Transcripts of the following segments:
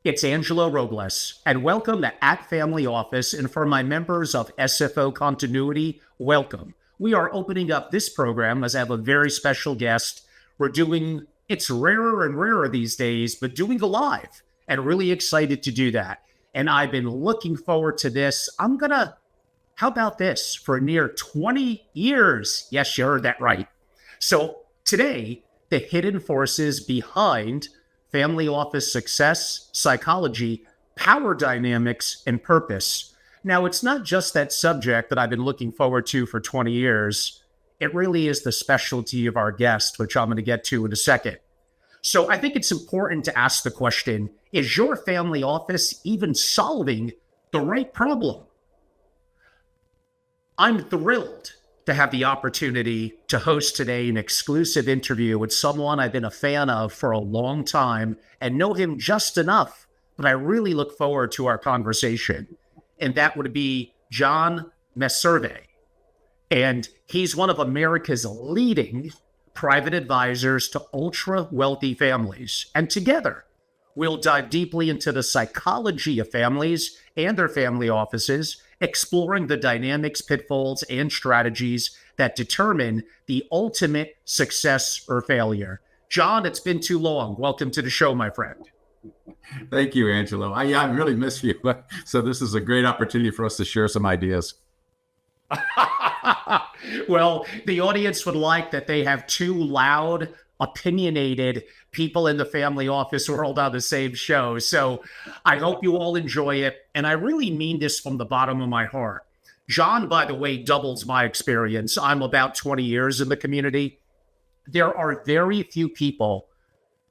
It's Angelo Robles, and welcome to At Family Office. And for my members of SFO Continuity, welcome. We are opening up this program as I have a very special guest. It's rarer and rarer these days, but doing it live, and really excited to do that. And I've been looking forward to this. How about this? For near 20 years. Yes, you heard that right. So today, the hidden forces behind family office success, psychology, power dynamics, and purpose. Now, it's not just that subject that I've been looking forward to for 20 years. It really is the specialty of our guest, which I'm going to get to in a second. So I think it's important to ask the question, is your family office even solving the right problem? I'm thrilled to have the opportunity to host today an exclusive interview with someone I've been a fan of for a long time and know him just enough, but I really look forward to our conversation. And that would be John Messervey. And he's one of America's leading private advisors to ultra-wealthy families. And together, we'll dive deeply into the psychology of families and their family offices, exploring the dynamics, pitfalls, and strategies that determine the ultimate success or failure. John, it's been too long. Welcome to the show, my friend. Thank you, Angelo. I really miss you. So this is a great opportunity for us to share some ideas. Well, the audience would like that they have two loud, opinionated people in the family office world on the same show. So I hope you all enjoy it. And I really mean this from the bottom of my heart. John, by the way, doubles my experience. I'm about 20 years in the community. There are very few people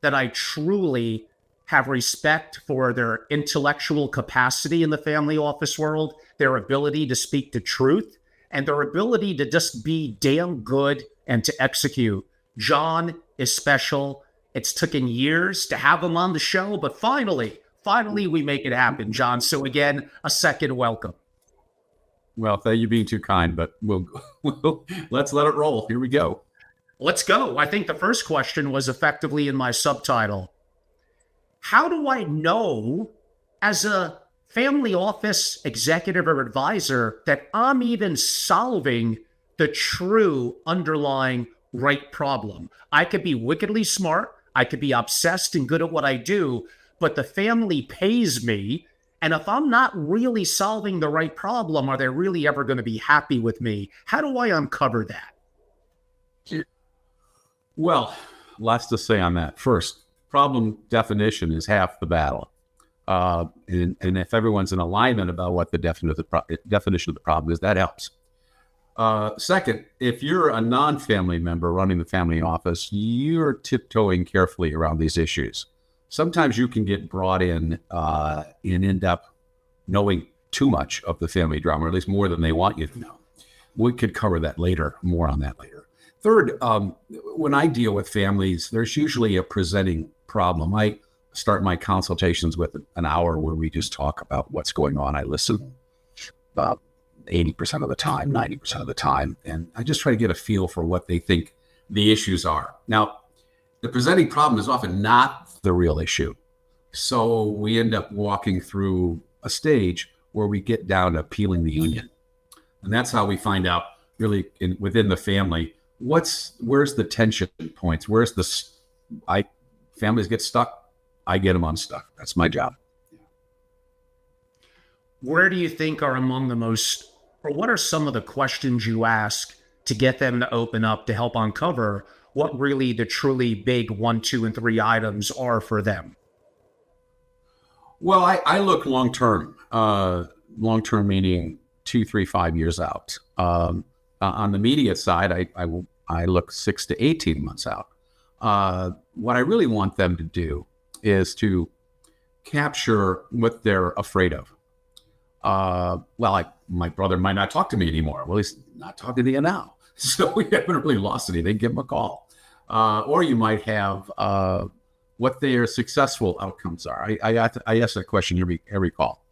that I truly have respect for their intellectual capacity in the family office world, their ability to speak the truth, and their ability to just be damn good and to execute. John is special. It's taken years to have him on the show, but finally we make it happen, John. So again, a second welcome. Well, thank you being too kind, but we'll let's let it roll. Here we go. Let's go. I think the first question was effectively in my subtitle. How do I know as a family office executive or advisor that I'm even solving the true underlying right problem? I could be wickedly smart. I could be obsessed and good at what I do, but the family pays me. And if I'm not really solving the right problem, are they really ever going to be happy with me? How do I uncover that? Well, lots to say on that. First, problem definition is half the battle. And if everyone's in alignment about what the definition of the problem is, that helps. Second, if you're a non-family member running the family office, you're tiptoeing carefully around these issues. Sometimes you can get brought in and end up knowing too much of the family drama, or at least more than they want you to know. We could cover that later, more on that later. Third, when I deal with families, there's usually a presenting problem. I start my consultations with an hour where we just talk about what's going on. I listen about 80% of the time, 90% of the time, and I just try to get a feel for what they think the issues are. Now, the presenting problem is often not the real issue. So we end up walking through a stage where we get down to peeling the onion. And that's how we find out really within the family, where's the tension points? Families get stuck, I get them unstuck. That's my job. Where do you think are among the most, or what are some of the questions you ask to get them to open up to help uncover what really the truly big 1, 2, and 3 items are for them? Well, I look long-term meaning 2, 3, 5 years out. On the immediate side, I look 6 to 18 months out. What I really want them to do is to capture what they're afraid of. My brother might not talk to me anymore. Well, he's not talking to you now. So we haven't really lost anything. Give him a call. Or you might have what their successful outcomes are. I ask that question every call,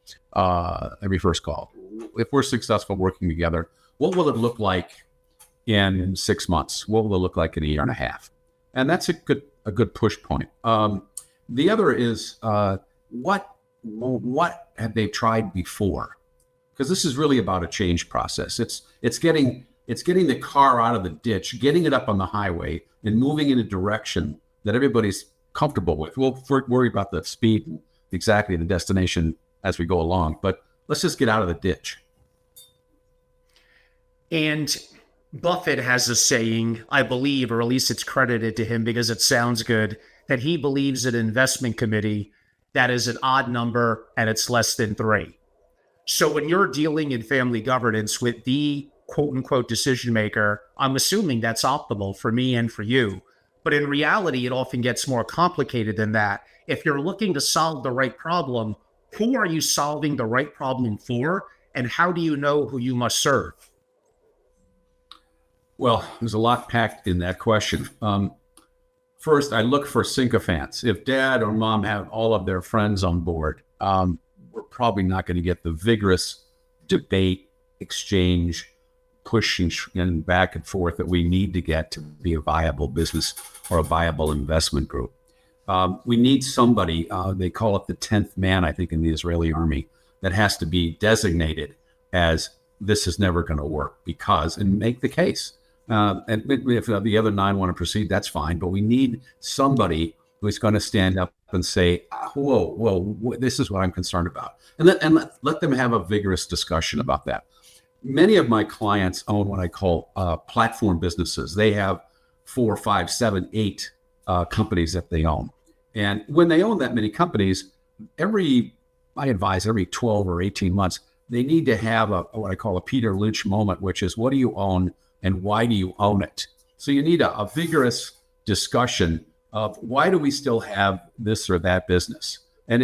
every first call. If we're successful working together, what will it look like in 6 months? What will it look like in a year and a half? And that's a good push point. The other is what have they tried before? Because this is really about a change process. It's getting the car out of the ditch, getting it up on the highway, and moving in a direction that everybody's comfortable with. We'll worry about the speed and exactly the destination as we go along, but let's just get out of the ditch. And Buffett has a saying, I believe, or at least it's credited to him because it sounds good, that he believes an investment committee that is an odd number and it's less than 3. So when you're dealing in family governance with the quote unquote decision maker, I'm assuming that's optimal for me and for you. But in reality, it often gets more complicated than that. If you're looking to solve the right problem, who are you solving the right problem for? And how do you know who you must serve? Well, there's a lot packed in that question. First, I look for sycophants. If dad or mom have all of their friends on board, we're probably not going to get the vigorous debate, exchange, pushing and back and forth that we need to get to be a viable business or a viable investment group. We need somebody, they call it the 10th man, I think, in the Israeli army, that has to be designated as this is never going to work because, and make the case. And if the other 9 want to proceed, that's fine. But we need somebody who's going to stand up and say, whoa, this is what I'm concerned about. And let them have a vigorous discussion about that. Many of my clients own what I call platform businesses. They have 4, 5, 7, 8 companies that they own. And when they own that many companies, I advise every 12 or 18 months, they need to have what I call a Peter Lynch moment, which is, what do you own and why do you own it? So you need a vigorous discussion of, why do we still have this or that business? And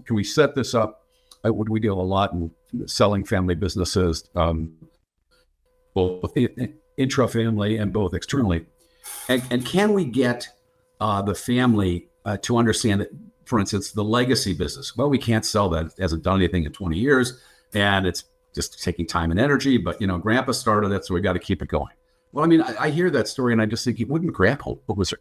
can we set this up? We deal a lot in selling family businesses, both intra-family and both externally. And can we get the family to understand that, for instance, the legacy business? Well, we can't sell that. It hasn't done anything in 20 years, and it's just taking time and energy. But, Grandpa started it, so we got to keep it going. Well, I mean, I hear that story, and I just think, wouldn't Grandpa, who was a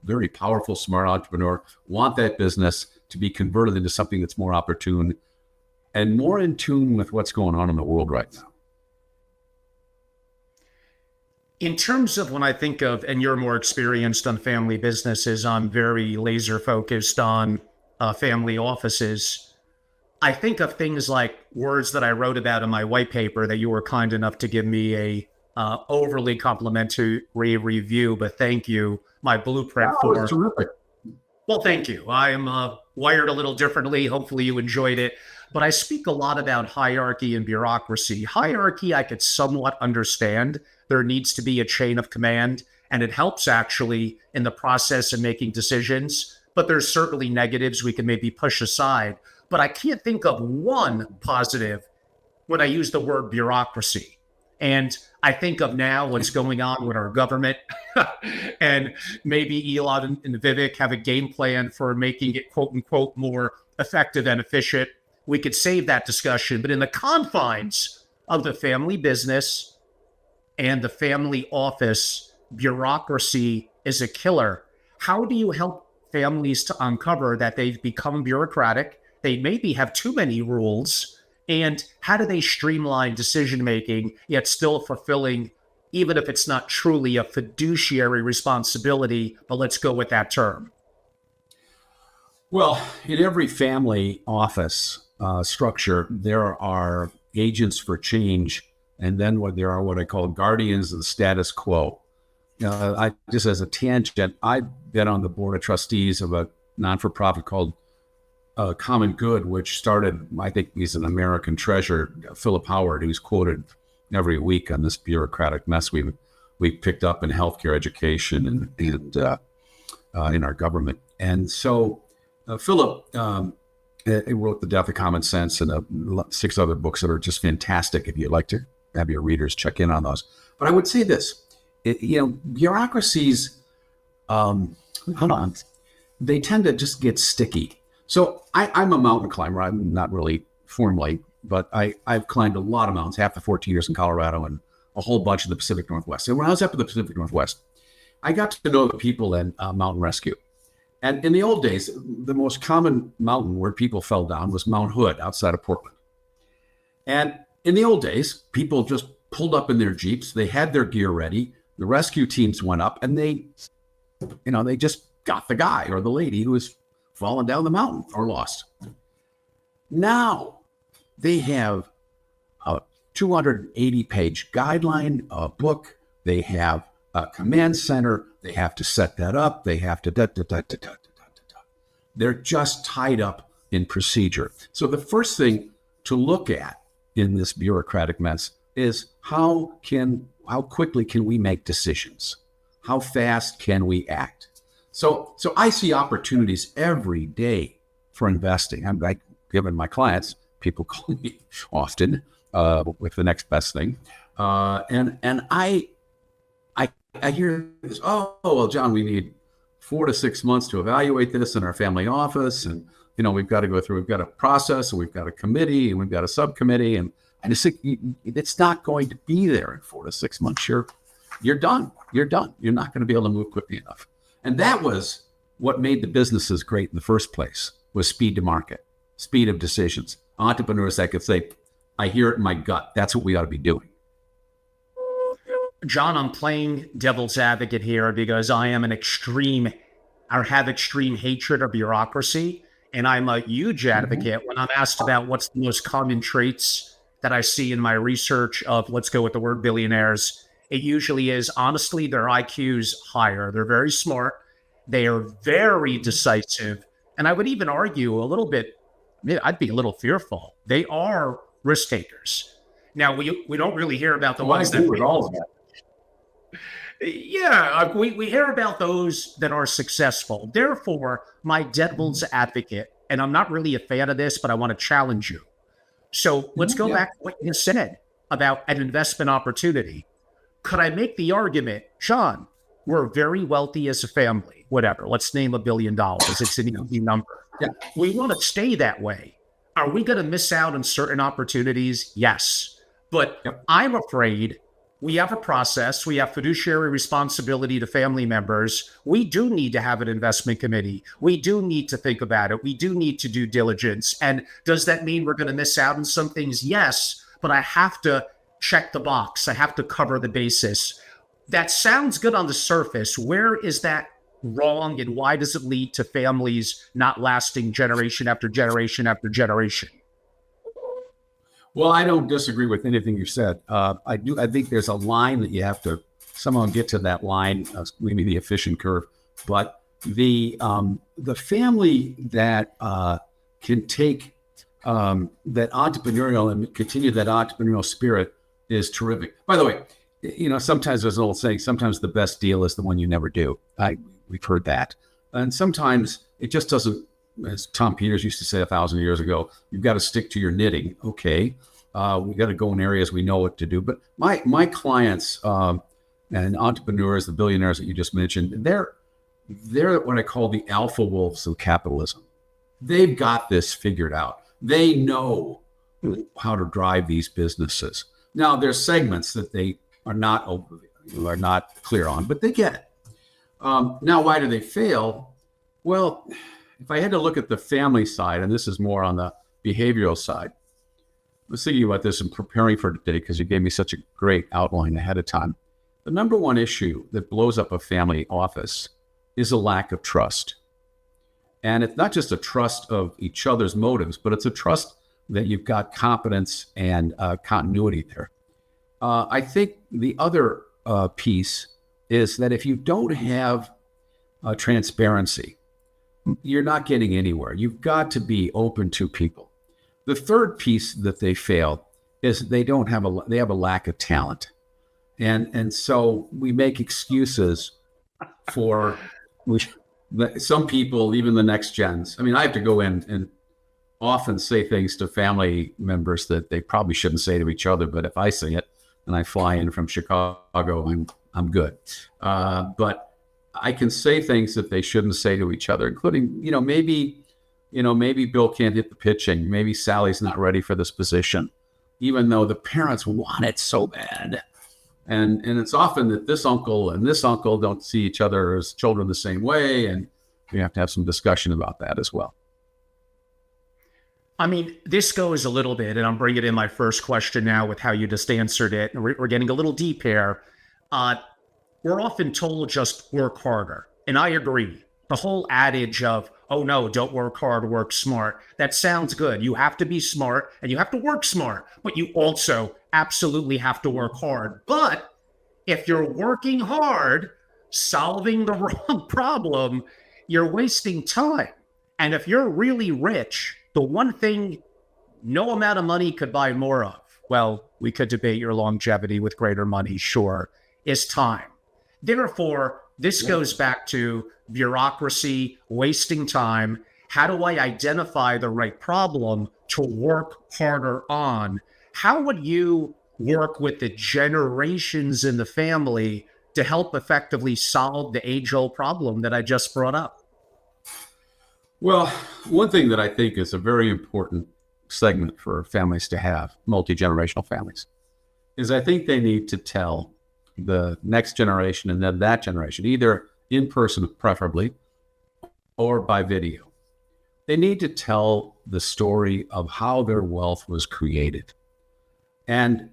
very powerful, smart entrepreneur, want that business to be converted into something that's more opportune and more in tune with what's going on in the world right now? In terms of when I think of, and you're more experienced on family businesses, I'm very laser focused on family offices. I think of things like words that I wrote about in my white paper that you were kind enough to give me a overly complimentary review, but thank you. My blueprint for. Terrific. Well, thank you. I'm wired a little differently. Hopefully you enjoyed it. But I speak a lot about hierarchy and bureaucracy. Hierarchy, I could somewhat understand. There needs to be a chain of command, and it helps actually in the process of making decisions. But there's certainly negatives we can maybe push aside. But I can't think of one positive when I use the word bureaucracy. And I think of now what's going on with our government, and maybe Elon and Vivek have a game plan for making it, quote unquote, more effective and efficient. We could save that discussion, but in the confines of the family business and the family office, bureaucracy is a killer. How do you help families to uncover that they've become bureaucratic? They maybe have too many rules. And how do they streamline decision-making, yet still fulfilling, even if it's not truly a fiduciary responsibility, but let's go with that term? Well, in every family office structure, there are agents for change, and then there are what I call guardians of the status quo. Just as a tangent, I've been on the board of trustees of a non-for-profit called Common Good, which started, I think he's an American treasure, Philip Howard, who's quoted every week on this bureaucratic mess we picked up in healthcare, education, and in our government. And so Philip he wrote The Death of Common Sense and 6 other books that are just fantastic. If you'd like to have your readers check in on those. But I would say this, bureaucracies, they tend to just get sticky. So I'm a mountain climber. I'm not really formally, but I've climbed a lot of mountains, half the 14 years in Colorado and a whole bunch of the Pacific Northwest. And when I was up in the Pacific Northwest, I got to know the people in mountain rescue. And in the old days, the most common mountain where people fell down was Mount Hood outside of Portland. And in the old days, people just pulled up in their Jeeps. They had their gear ready. The rescue teams went up and they just got the guy or the lady who was falling down the mountain or lost. Now they have a 280-page guideline, a book. They have a command center. They have to set that up. They have to They're just tied up in procedure. So the first thing to look at in this bureaucratic mess is how quickly can we make decisions? How fast can we act? So I see opportunities every day for investing. I'm like, given my clients, people call me often with the next best thing. And I hear this, oh, well, John, we need 4 to 6 months to evaluate this in our family office. And, we've got a process, and we've got a committee, and we've got a subcommittee. And I just think it's not going to be there in 4 to 6 months. You're done. You're done. You're not going to be able to move quickly enough. And that was what made the businesses great in the first place, was speed to market, speed of decisions. Entrepreneurs that could say, I hear it in my gut. That's what we ought to be doing. John, I'm playing devil's advocate here because I have extreme hatred of bureaucracy. And I'm a huge advocate when I'm asked about what's the most common traits that I see in my research of, let's go with the word billionaires. It usually is, honestly, their IQ's higher. They're very smart. They are very decisive. And I would even argue a little bit, I'd be a little fearful. They are risk takers. Now, we don't really hear about the ones that fail. Yeah, we hear about those that are successful. Therefore, my devil's advocate, and I'm not really a fan of this, but I want to challenge you. So let's go back to what you said about an investment opportunity. Could I make the argument, Sean, we're very wealthy as a family, whatever, let's name $1 billion. It's an easy number. Yeah. We want to stay that way. Are we going to miss out on certain opportunities? Yes. But I'm afraid we have a process. We have fiduciary responsibility to family members. We do need to have an investment committee. We do need to think about it. We do need to do diligence. And does that mean we're going to miss out on some things? Yes, but I have to check the box. I have to cover the basis. That sounds good on the surface. Where is that wrong, and why does it lead to families not lasting generation after generation after generation? Well, I don't disagree with anything you said. I think there's a line that you have to somehow get to that line, maybe the efficient curve. But the family that can take that entrepreneurial and continue that entrepreneurial spirit is terrific. By the way, sometimes there's an old saying, sometimes the best deal is the one you never do. We've heard that. And sometimes it just doesn't, as Tom Peters used to say 1,000 years ago, you've got to stick to your knitting. Okay. We got to go in areas we know what to do. But my clients and entrepreneurs, the billionaires that you just mentioned, they're what I call the alpha wolves of capitalism. They've got this figured out. They know how to drive these businesses. Now, there's segments that they are not clear on, but they get it. Now, why do they fail? Well, if I had to look at the family side, and this is more on the behavioral side, I was thinking about this and preparing for today because you gave me such a great outline ahead of time. The number one issue that blows up a family office is a lack of trust. And it's not just a trust of each other's motives, but it's a trust that you've got competence and continuity there. I think the other piece is that if you don't have transparency, you're not getting anywhere. You've got to be open to people. The third piece that they fail is they have a lack of talent. And so we make excuses for some people, even the next gens. I mean, I have to go in and often say things to family members that they probably shouldn't say to each other. But if I say it and I fly in from Chicago, I'm good. But I can say things that they shouldn't say to each other, including, maybe Bill can't hit the pitching. Maybe Sally's not ready for this position, even though the parents want it so bad. And it's often that this uncle and this uncle don't see each other as children the same way. And we have to have some discussion about that as well. I mean, this goes a little bit, and I'm bringing in my first question now with how you just answered it. And we're getting a little deep here. We're often told just work harder. And I agree. The whole adage of, oh no, don't work hard, work smart. That sounds good. You have to be smart and you have to work smart, but you also absolutely have to work hard. But if you're working hard, solving the wrong problem, you're wasting time. And if you're really rich, the one thing no amount of money could buy more of, well, we could debate your longevity with greater money, sure, is time. Therefore, this goes back to bureaucracy, wasting time. How do I identify the right problem to work harder on? How would you work with the generations in the family to help effectively solve the age-old problem that I just brought up? Well, one thing that I think is a very important segment for families to have, multi-generational families, is I think they need to tell the next generation and then that generation, either in person preferably or by video. They need to tell the story of how their wealth was created. And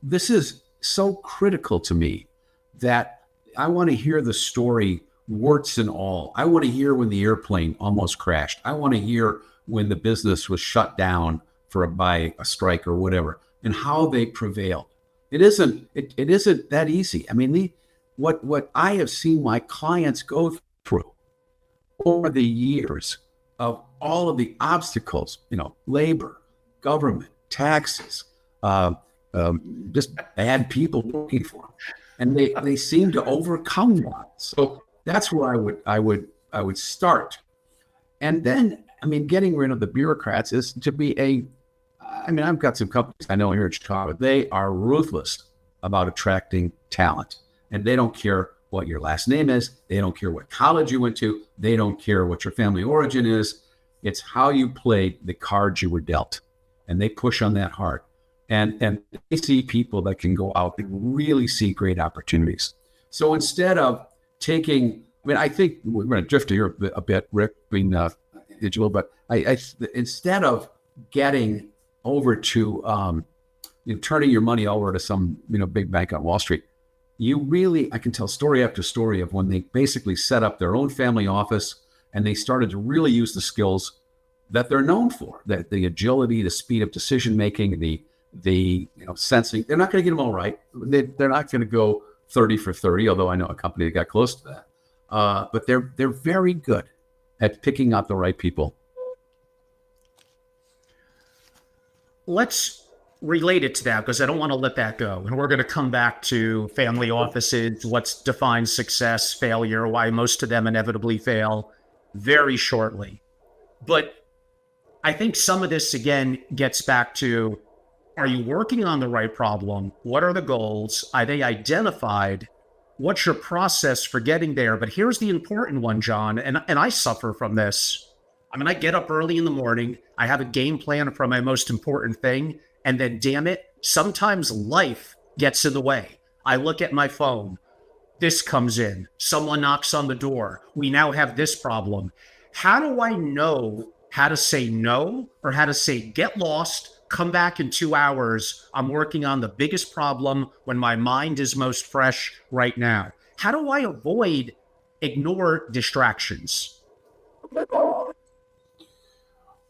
this is so critical to me that I want to hear the story, warts and all. I want to hear when the airplane almost crashed. I want to hear when the business was shut down by a strike or whatever, and how they prevailed. It isn't that easy. I mean, what I have seen my clients go through over the years of all of the obstacles, labor, government, taxes, just bad people working for them, and they seem to overcome that. So that's where I would start, and then getting rid of the bureaucrats is to be I've got some companies I know here in Chicago. They are ruthless about attracting talent, and they don't care what your last name is. They don't care what college you went to. They don't care what your family origin is. It's how you played the cards you were dealt, and they push on that hard. And they see people that can go out and really see great opportunities. So instead of taking, I think we're going to drift here a bit, Rick, being digital, but instead of getting over to turning your money over to some big bank on Wall Street, I can tell story after story of when they basically set up their own family office and they started to really use the skills that they're known for, that the agility, the speed of decision making, the sensing. They're not going to get them all right. They're not going to go 30 for 30, although I know a company that got close to that. But they're very good at picking out the right people. Let's relate it to that, because I don't want to let that go. And we're going to come back to family offices, what defines success, failure, why most of them inevitably fail very shortly. But I think some of this, again, gets back to, are you working on the right problem? What are the goals? Are they identified? What's your process for getting there? But here's the important one, John, and I suffer from this. I get up early in the morning. I have a game plan for my most important thing. And then, damn it, sometimes life gets in the way. I look at my phone. This comes in. Someone knocks on the door. We now have this problem. How do I know how to say no, or how to say get lost, come back in 2 hours? I'm working on the biggest problem when my mind is most fresh right now. How do I ignore distractions?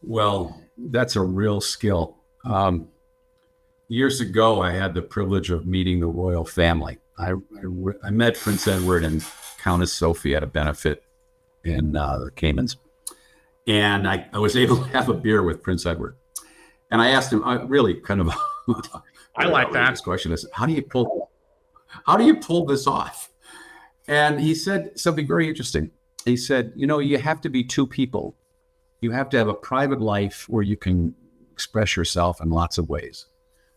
Well, that's a real skill. Years ago, I had the privilege of meeting the royal family. I met Prince Edward and Countess Sophie at a benefit in the Caymans. And I was able to have a beer with Prince Edward. And I asked him, really kind of, I like that. This question is, how do you pull this off? And he said something very interesting. He said, you have to be two people. You have to have a private life where you can express yourself in lots of ways.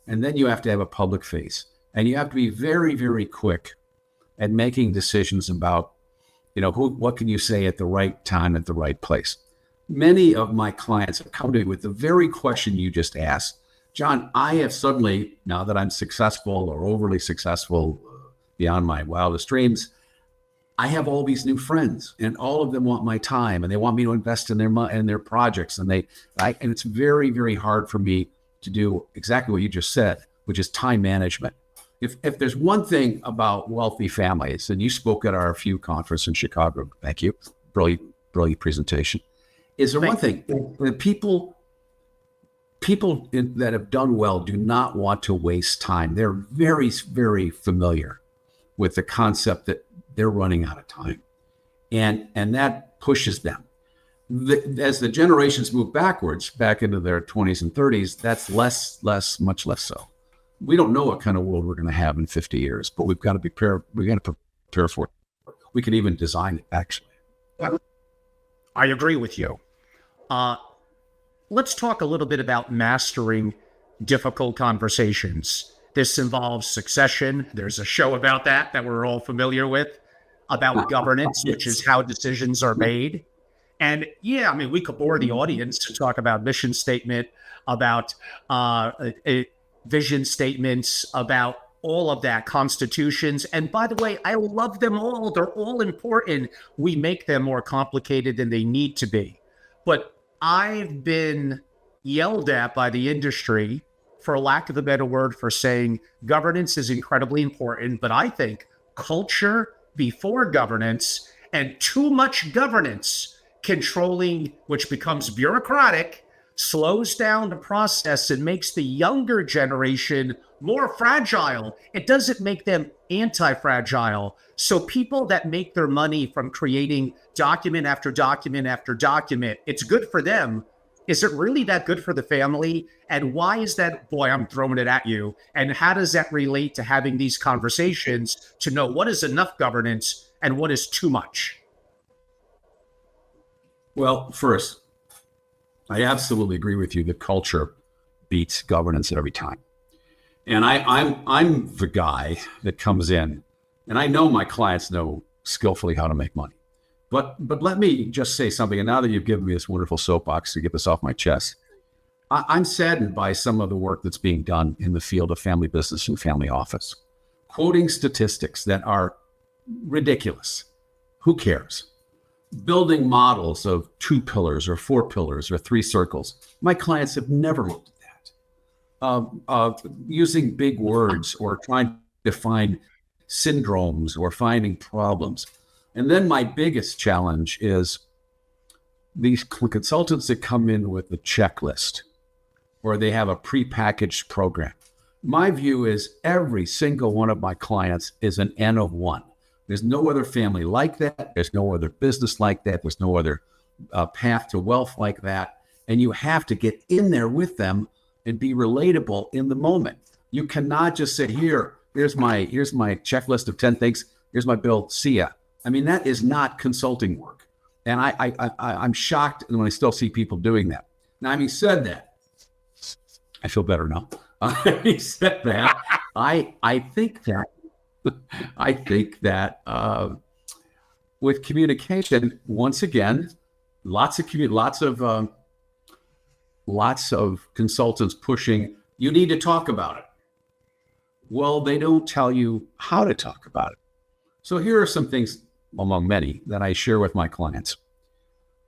And then you have to have a public face. And you have to be very, very quick at making decisions about, what can you say at the right time, at the right place. Many of my clients have come to me with the very question you just asked, John, I have suddenly, now that I'm successful or overly successful beyond my wildest dreams, I have all these new friends, and all of them want my time, and they want me to invest in their projects, and and it's very, very hard for me to do exactly what you just said, which is time management. If there's one thing about wealthy families, and you spoke at our FEW conference in Chicago, thank you, brilliant presentation. Is there one thing that people that have done well do not want to waste time? They're very, very familiar with the concept that they're running out of time, and that pushes them. As the generations move backwards, back into their 20s and 30s, that's much less so. We don't know what kind of world we're going to have in 50 years, but we've got to prepare. We got to prepare for it. We can even design it, actually. I agree with you. Let's talk a little bit about mastering difficult conversations. This involves succession. There's a show about that we're all familiar with, about governance, Yes. which is how decisions are made. And yeah, I mean, we could bore the audience to talk about mission statement, about vision statements, about all of that, constitutions. And by the way, I love them all. They're all important. We make them more complicated than they need to be. But I've been yelled at by the industry, for lack of a better word, for saying governance is incredibly important. But I think culture before governance, and too much governance controlling, which becomes bureaucratic, slows down the process and makes the younger generation more fragile. It doesn't make them anti-fragile. So people that make their money from creating document after document after document, it's good for them. Is it really that good for the family? And why is that? Boy, I'm throwing it at you. And how does that relate to having these conversations to know what is enough governance and what is too much? Well, first, I absolutely agree with you that culture beats governance at every time. And I'm the guy that comes in, and I know my clients know skillfully how to make money. But let me just say something, and now that you've given me this wonderful soapbox to get this off my chest, I'm saddened by some of the work that's being done in the field of family business and family office, quoting statistics that are ridiculous. Who cares? Building models of 2 pillars or 4 pillars or 3 circles. My clients have never looked at that. Using big words or trying to find syndromes or finding problems. And then my biggest challenge is these consultants that come in with a checklist or they have a prepackaged program. My view is every single one of my clients is an N of 1. There's no other family like that. There's no other business like that. There's no other path to wealth like that. And you have to get in there with them and be relatable in the moment. You cannot just say, here's my checklist of 10 things. Here's my bill. See ya. I mean, that is not consulting work. And I'm shocked when I still see people doing that. Now, having said that, I feel better now. Having said that, I think that with communication, once again, lots of consultants pushing, you need to talk about it. Well, they don't tell you how to talk about it. So here are some things among many that I share with my clients.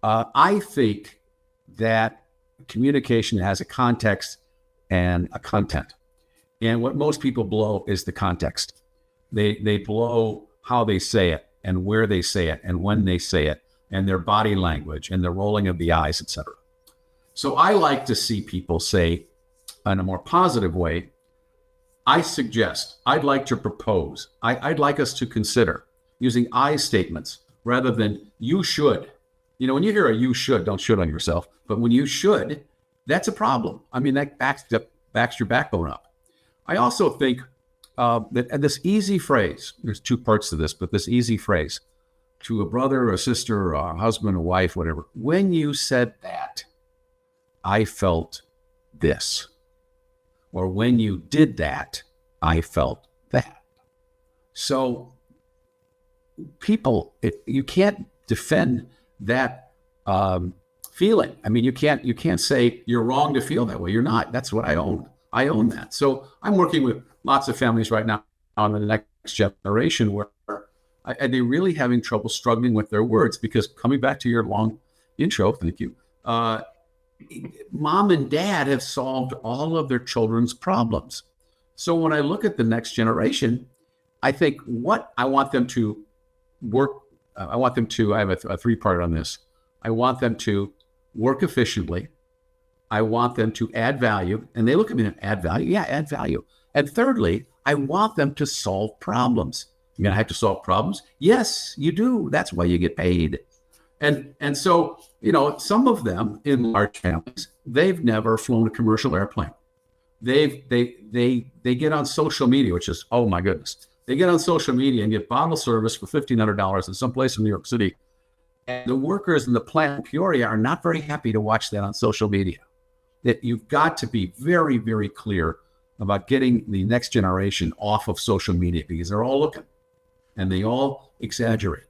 I think that communication has a context and a content. And what most people blow is the context. They blow how they say it and where they say it and when they say it and their body language and the rolling of the eyes, etc. So I like to see people say in a more positive way, I suggest, I'd like to propose, I'd like us to consider using I statements rather than you should. You know, when you hear a you should, don't should on yourself, but when you should, that's a problem. I mean, that backs your backbone up. I also think that this easy phrase, there's 2 parts to this, but this easy phrase to a brother or a sister or a husband or wife, whatever, when you said that, I felt this. Or when you did that, I felt that. So people, you can't defend that feeling. I mean, you can't say you're wrong to feel that way. You're not. That's what I own. I own that. So I'm working with lots of families right now on the next generation where they really having trouble struggling with their words, because coming back to your long intro, thank you, mom and dad have solved all of their children's problems. So when I look at the next generation, I think what I want them to work, I have a three-part on this. I want them to work efficiently. I want them to add value. And they look at me and add value. Yeah, add value. And thirdly, I want them to solve problems. You're going to have to solve problems? Yes, you do. That's why you get paid. And so, some of them in large families, they've never flown a commercial airplane. They get on social media, which is, oh my goodness. They get on social media and get bottle service for $1,500 in some place in New York City. And the workers in the plant in Peoria are not very happy to watch that on social media. That you've got to be very, very clear about getting the next generation off of social media, because they're all looking and they all exaggerate.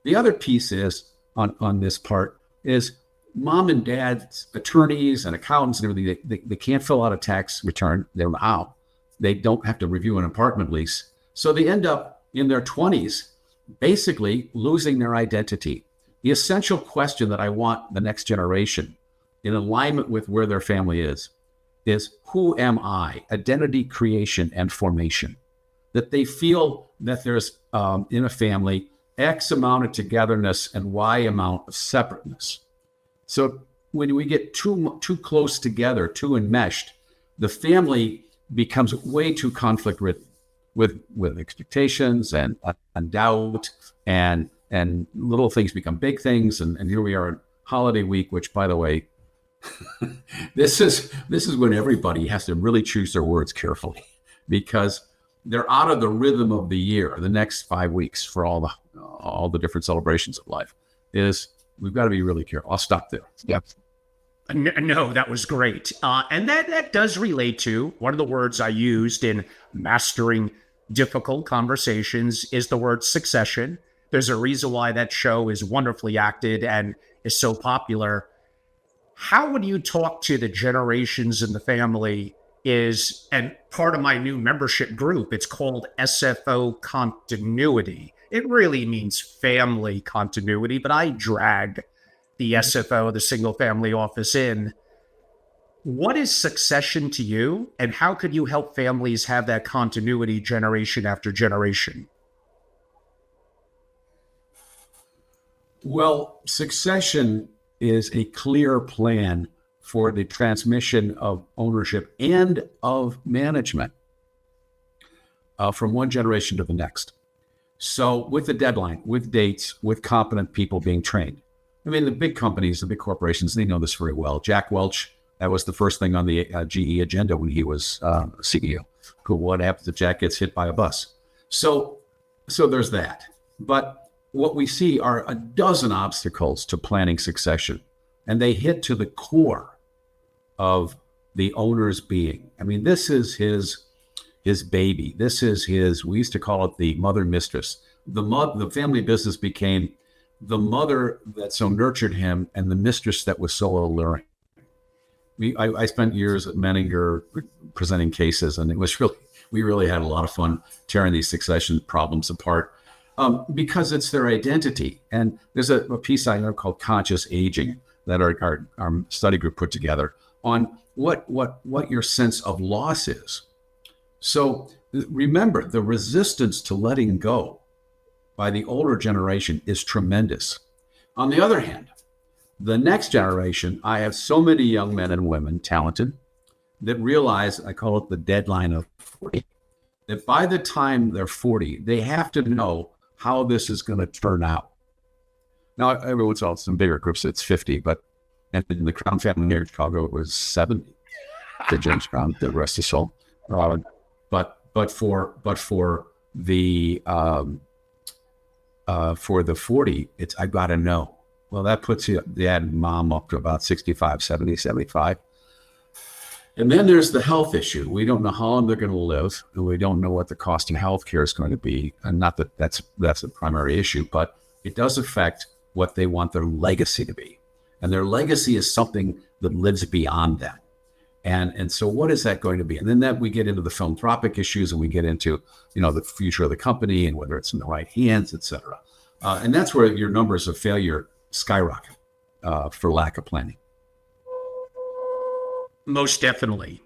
The other piece is on this part is mom and dad's attorneys and accountants and everything. They can't fill out a tax return. They don't have to review an apartment lease. So they end up in their 20s basically losing their identity. The essential question that I want the next generation, in alignment with where their family is who am I? Identity creation and formation. That they feel that there's in a family X amount of togetherness and Y amount of separateness. So when we get too close together, too enmeshed, the family becomes way too conflict ridden with expectations and doubt, and little things become big things. And here we are in holiday week, which, by the way, this is when everybody has to really choose their words carefully, because they're out of the rhythm of the year. The next 5 weeks for all the different celebrations of life we've got to be really careful. I'll stop there. Yep. No, that was great. And that does relate to one of the words I used in mastering difficult conversations is the word succession. There's a reason why that show is wonderfully acted and is so popular. How would you talk to the generations in the family and part of my new membership group, it's called SFO continuity. It really means family continuity, but I drag the SFO, the single family office, in. What is succession to you, and how could you help families have that continuity generation after generation? Well, succession is a clear plan for the transmission of ownership and of management from one generation to the next. So with the deadline, with dates, with competent people being trained. I mean, the big companies, the big corporations, they know this very well. Jack Welch, that was the first thing on the GE agenda when he was CEO. What happens if Jack gets hit by a bus? So there's that. But what we see are a dozen obstacles to planning succession, and they hit to the core of the owner's being. I mean, this is his baby. This is we used to call it the mother mistress. The family business became the mother that so nurtured him and the mistress that was so alluring. I spent years at Menninger presenting cases, and we really had a lot of fun tearing these succession problems apart because it's their identity. And there's a piece I know called Conscious Aging that our study group put together on what your sense of loss is. So remember, the resistance to letting go by the older generation is tremendous. On the other hand, the next generation, I have so many young men and women, talented, that realize, I call it the deadline of 40, that by the time they're 40, they have to know how this is going to turn out. Now, every once in a while, some bigger groups, it's 50, but in the Crown family here in Chicago, it was 70. The James Crown, the rest is soul. But for the 40, it's I got to know. Well, that puts you, dad and mom up to about 65, 70, 75. And then there's the health issue. We don't know how long they're going to live, and we don't know what the cost of health care is going to be. And not that that's a primary issue, but it does affect what they want their legacy to be. And their legacy is something that lives beyond them. And so what is that going to be? And then that we get into the philanthropic issues, and we get into, the future of the company and whether it's in the right hands, et cetera. And that's where your numbers of failure skyrocket for lack of planning. Most definitely.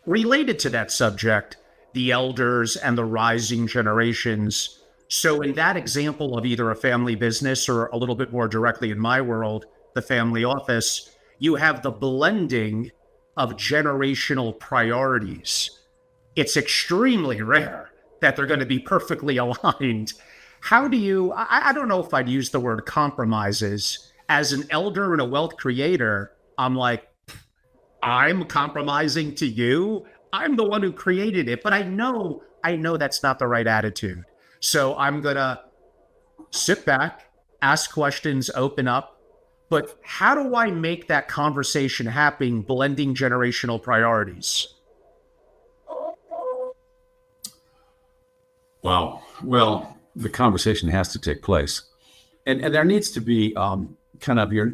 Related to that subject, the elders and the rising generations. So in that example of either a family business or a little bit more directly in my world, the family office, you have the blending of generational priorities. It's extremely rare that they're going to be perfectly aligned. How do you, I don't know if I'd use the word compromises. As an elder and a wealth creator, I'm like, I'm compromising to you. I'm the one who created it, but I know that's not the right attitude. So I'm going to sit back, ask questions, open up. But how do I make that conversation happen, blending generational priorities? Wow. Well, the conversation has to take place. And there needs to be kind of your,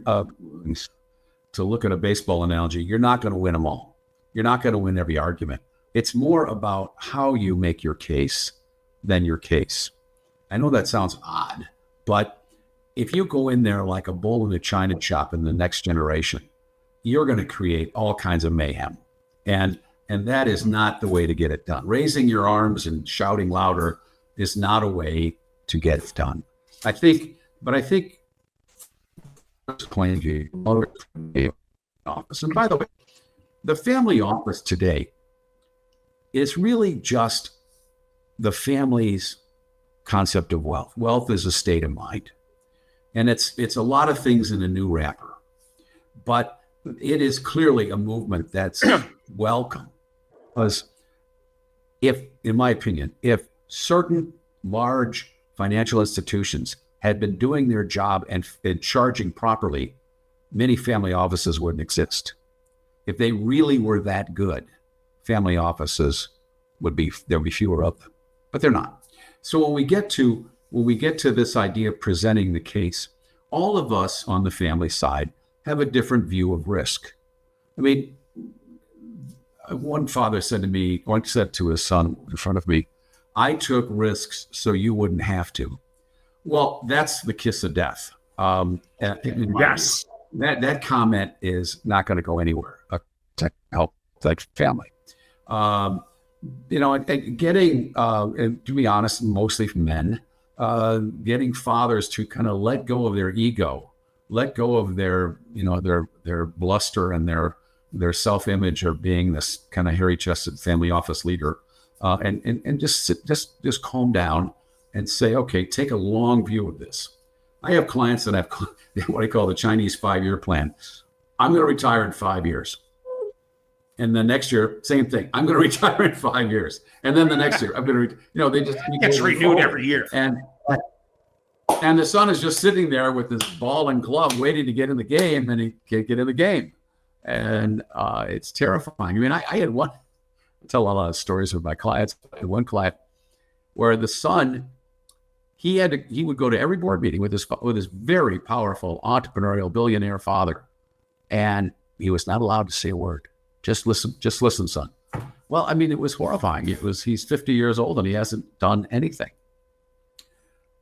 to look at a baseball analogy, you're not going to win them all. You're not going to win every argument. It's more about how you make your case than your case. I know that sounds odd, but if you go in there like a bull in a china shop in the next generation, you're going to create all kinds of mayhem. And that is not the way to get it done. Raising your arms and shouting louder is not a way to get it done. I think office. And by the way, the family office today is really just the family's concept of wealth. Wealth is a state of mind. And it's a lot of things in a new wrapper. But it is clearly a movement that's welcome. Because in my opinion, if certain large financial institutions had been doing their job and charging properly, many family offices wouldn't exist. If they really were that good, family offices there'll be fewer of them, but they're not. So when we get to this idea of presenting the case, all of us on the family side have a different view of risk. I mean, one father said to his son in front of me, "I took risks so you wouldn't have to." Well, that's the kiss of death. Yes. That comment is not going to go anywhere to help that family. And getting, and to be honest, mostly men, getting fathers to kind of let go of their ego, let go of their bluster and their self-image of being this kind of hairy-chested family office leader, and just calm down and say, okay, take a long view of this. I have clients that have what I call the Chinese 5-year plan. I'm going to retire in 5 years. And the next year, same thing. I'm going to retire in 5 years. And then the next year, I'm going to, they just gets renewed every year. And the son is just sitting there with his ball and glove waiting to get in the game, and he can't get in the game. And it's terrifying. I mean, I had one, I tell a lot of stories with my clients. I had one client where the son, he would go to every board meeting with his very powerful entrepreneurial billionaire father, and he was not allowed to say a word. Just listen, son. Well, I mean, it was horrifying. He's 50 years old and he hasn't done anything.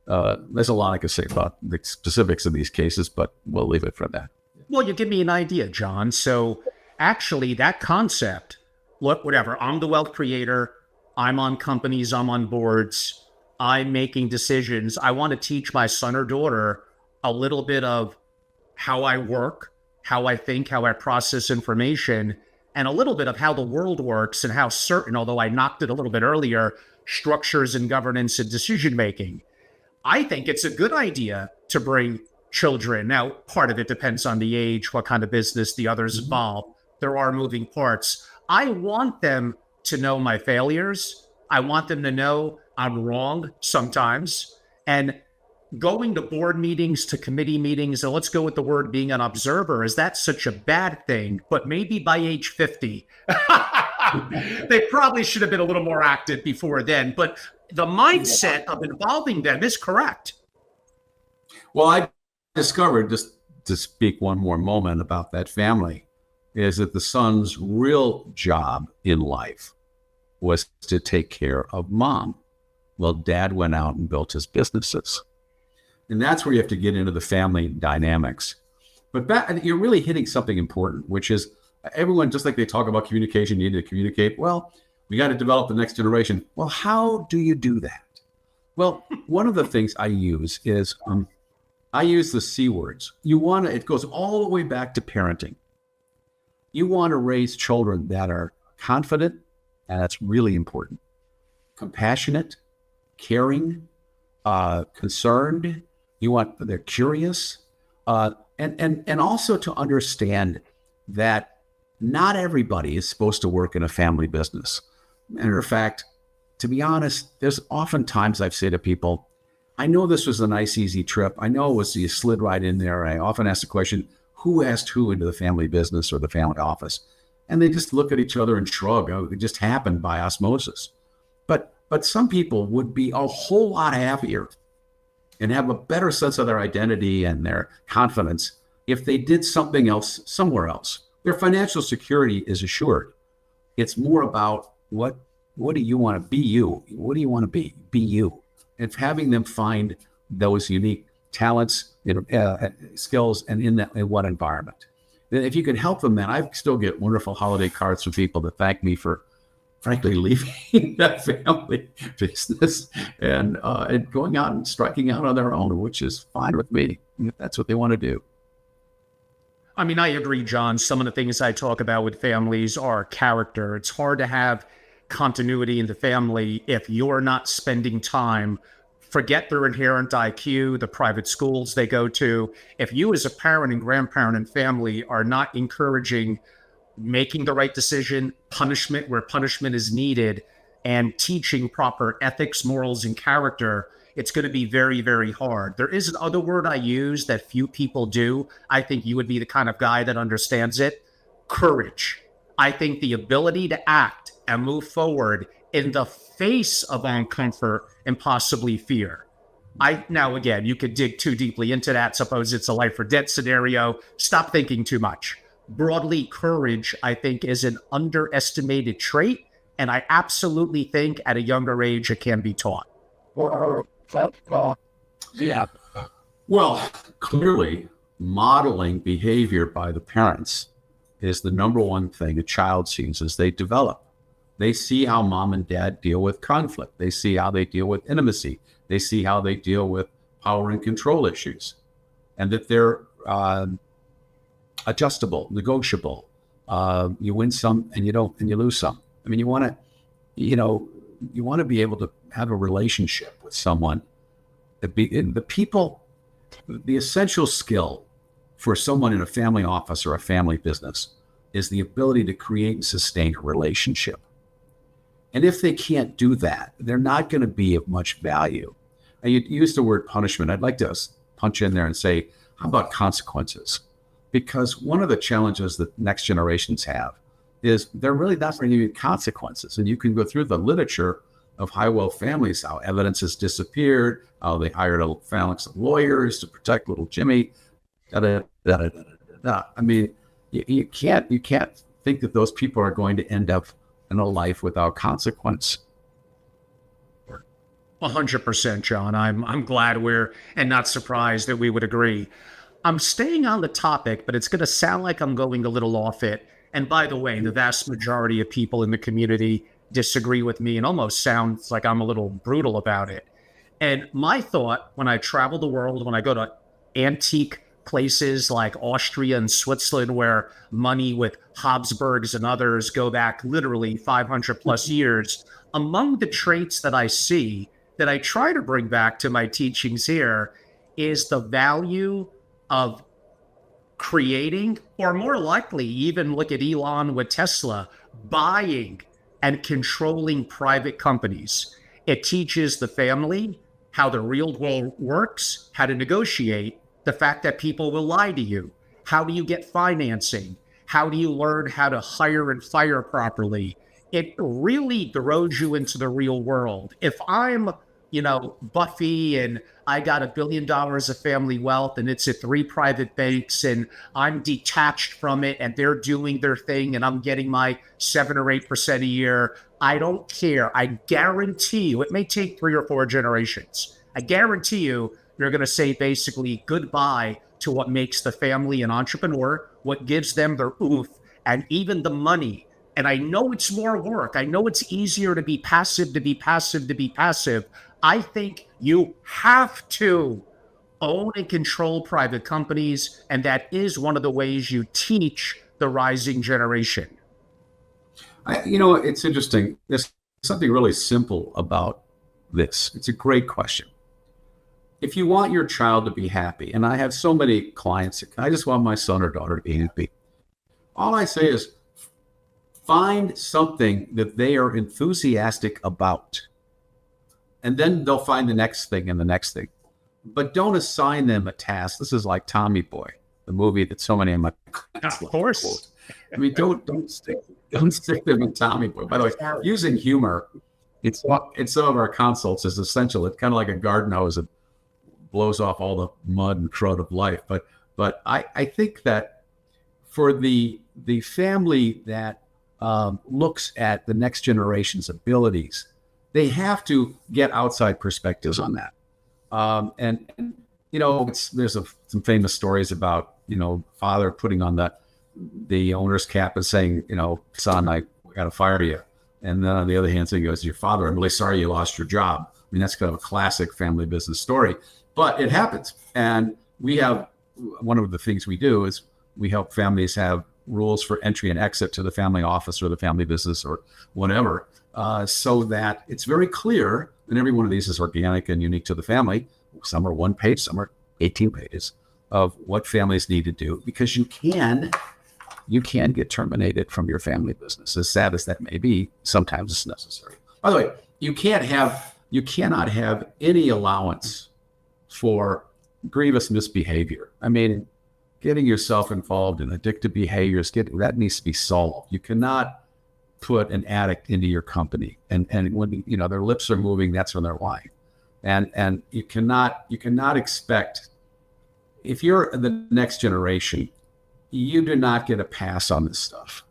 There's a lot I could say about the specifics of these cases, but we'll leave it for that. Well, you give me an idea, John. So actually that concept, look, whatever, I'm the wealth creator. I'm on companies, I'm on boards, I'm making decisions. I want to teach my son or daughter a little bit of how I work, how I think, how I process information, and a little bit of how the world works and how certain, although I knocked it a little bit earlier, structures and governance and decision-making. I think it's a good idea to bring children. Now, part of it depends on the age, what kind of business, the others involved. There are moving parts. I want them to know my failures. I want them to know I'm wrong sometimes. And going to board meetings, to committee meetings, and let's go with the word being an observer, is that such a bad thing? But maybe by age 50, they probably should have been a little more active before then. But the mindset of involving them is correct. Well, I discovered, just to speak one more moment about that family, is that the son's real job in life was to take care of mom. Well, dad went out and built his businesses. And that's where you have to get into the family dynamics. But you're really hitting something important, which is everyone, just like they talk about communication, you need to communicate. Well, we got to develop the next generation. Well, how do you do that? Well, one of the things I use is I use the C words. It goes all the way back to parenting. You want to raise children that are confident, and that's really important, compassionate, caring, concerned. They're curious, and also to understand that not everybody is supposed to work in a family business. Matter of fact, to be honest, there's often times I've said to people, I know this was a nice, easy trip. I know you slid right in there. I often ask the question, who asked who into the family business or the family office? And they just look at each other and shrug. Oh, it just happened by osmosis. But some people would be a whole lot happier and have a better sense of their identity and their confidence if they did something else somewhere else. Their financial security is assured. It's more about what do you want to be you? What do you want to be? Be you. And having them find those unique talents, skills, and in what environment. If you can help them, then I still get wonderful holiday cards from people that thank me for, frankly, leaving that family business and going out and striking out on their own, which is fine with me if that's what they want to do. I mean, I agree, John. Some of the things I talk about with families are character. It's hard to have continuity in the family if you're not spending time. Forget their inherent IQ, the private schools they go to. If you as a parent and grandparent and family are not encouraging making the right decision, punishment where punishment is needed, and teaching proper ethics, morals, and character, it's going to be very, very hard. There is another word I use that few people do. I think you would be the kind of guy that understands it. Courage. I think the ability to act and move forward in the face of uncomfort and possibly fear. Now, again, you could dig too deeply into that. Suppose it's a life or death scenario. Stop thinking too much. Broadly, courage, I think, is an underestimated trait. And I absolutely think at a younger age, it can be taught. Yeah. Well, clearly, modeling behavior by the parents is the number one thing a child sees as they develop. They see how mom and dad deal with conflict. They see how they deal with intimacy. They see how they deal with power and control issues, and that they're adjustable, negotiable. You win some and you don't, and you lose some. I mean, you want to be able to have a relationship with someone. The essential skill for someone in a family office or a family business is the ability to create and sustain a relationship. And if they can't do that, they're not going to be of much value. And you use the word punishment. I'd like to punch in there and say, how about consequences? Because one of the challenges that next generations have is they're really not going to give you consequences. And you can go through the literature of high-wealth families, how evidence has disappeared, how they hired a phalanx of lawyers to protect little Jimmy. I mean, you can't think that those people are going to end up in a life without consequence. 100%, John. I'm glad and not surprised that we would agree. I'm staying on the topic, but it's going to sound like I'm going a little off it. And by the way, the vast majority of people in the community disagree with me and almost sounds like I'm a little brutal about it. And my thought when I travel the world, when I go to antique places like Austria and Switzerland, where money with Habsburgs and others go back literally 500 plus years, among the traits that I see that I try to bring back to my teachings here is the value of creating, or more likely, even look at Elon with Tesla, buying and controlling private companies. It teaches the family how the real world works, how to negotiate, the fact that people will lie to you. How do you get financing? How do you learn how to hire and fire properly? It really throws you into the real world. If I'm Buffy and I got $1 billion of family wealth and it's at 3 private banks and I'm detached from it and they're doing their thing and I'm getting my 7 or 8% a year. I don't care. I guarantee you, it may take 3 or 4 generations. I guarantee you're going to say basically goodbye to what makes the family an entrepreneur, what gives them their oomph, and even the money. And I know it's more work. I know it's easier to be passive, to be passive, to be passive. I think you have to own and control private companies. And that is one of the ways you teach the rising generation. It's interesting. There's something really simple about this. It's a great question. If you want your child to be happy, and I have so many clients, I just want my son or daughter to be happy. All I say is find something that they are enthusiastic about. And then they'll find the next thing and the next thing. But don't assign them a task. This is like Tommy Boy, the movie that so many of my clients. Of course. I mean, don't stick them with Tommy Boy. By the way, using humor, in some of our consults is essential. It's kind of like a garden hose that blows off all the mud and crud of life. But I think that for the family that looks at the next generation's abilities, they have to get outside perspectives on that. There's some famous stories about, father putting on the owner's cap and saying, son, I got to fire you. And then on the other hand, so he goes, your father, I'm really sorry you lost your job. I mean, that's kind of a classic family business story, but it happens. And we have, one of the things we do is we help families have rules for entry and exit to the family office or the family business or whatever, so that it's very clear, and every one of these is organic and unique to the family. Some are 1 page, some are 18 pages of what families need to do, because you can get terminated from your family business. As sad as that may be, sometimes it's necessary. By the way, you cannot have any allowance for grievous misbehavior. I mean, getting yourself involved in addictive behaviors, that needs to be solved. You cannot put an addict into your company, and when their lips are moving, that's when they're lying. And you cannot expect, if you're the next generation, you do not get a pass on this stuff.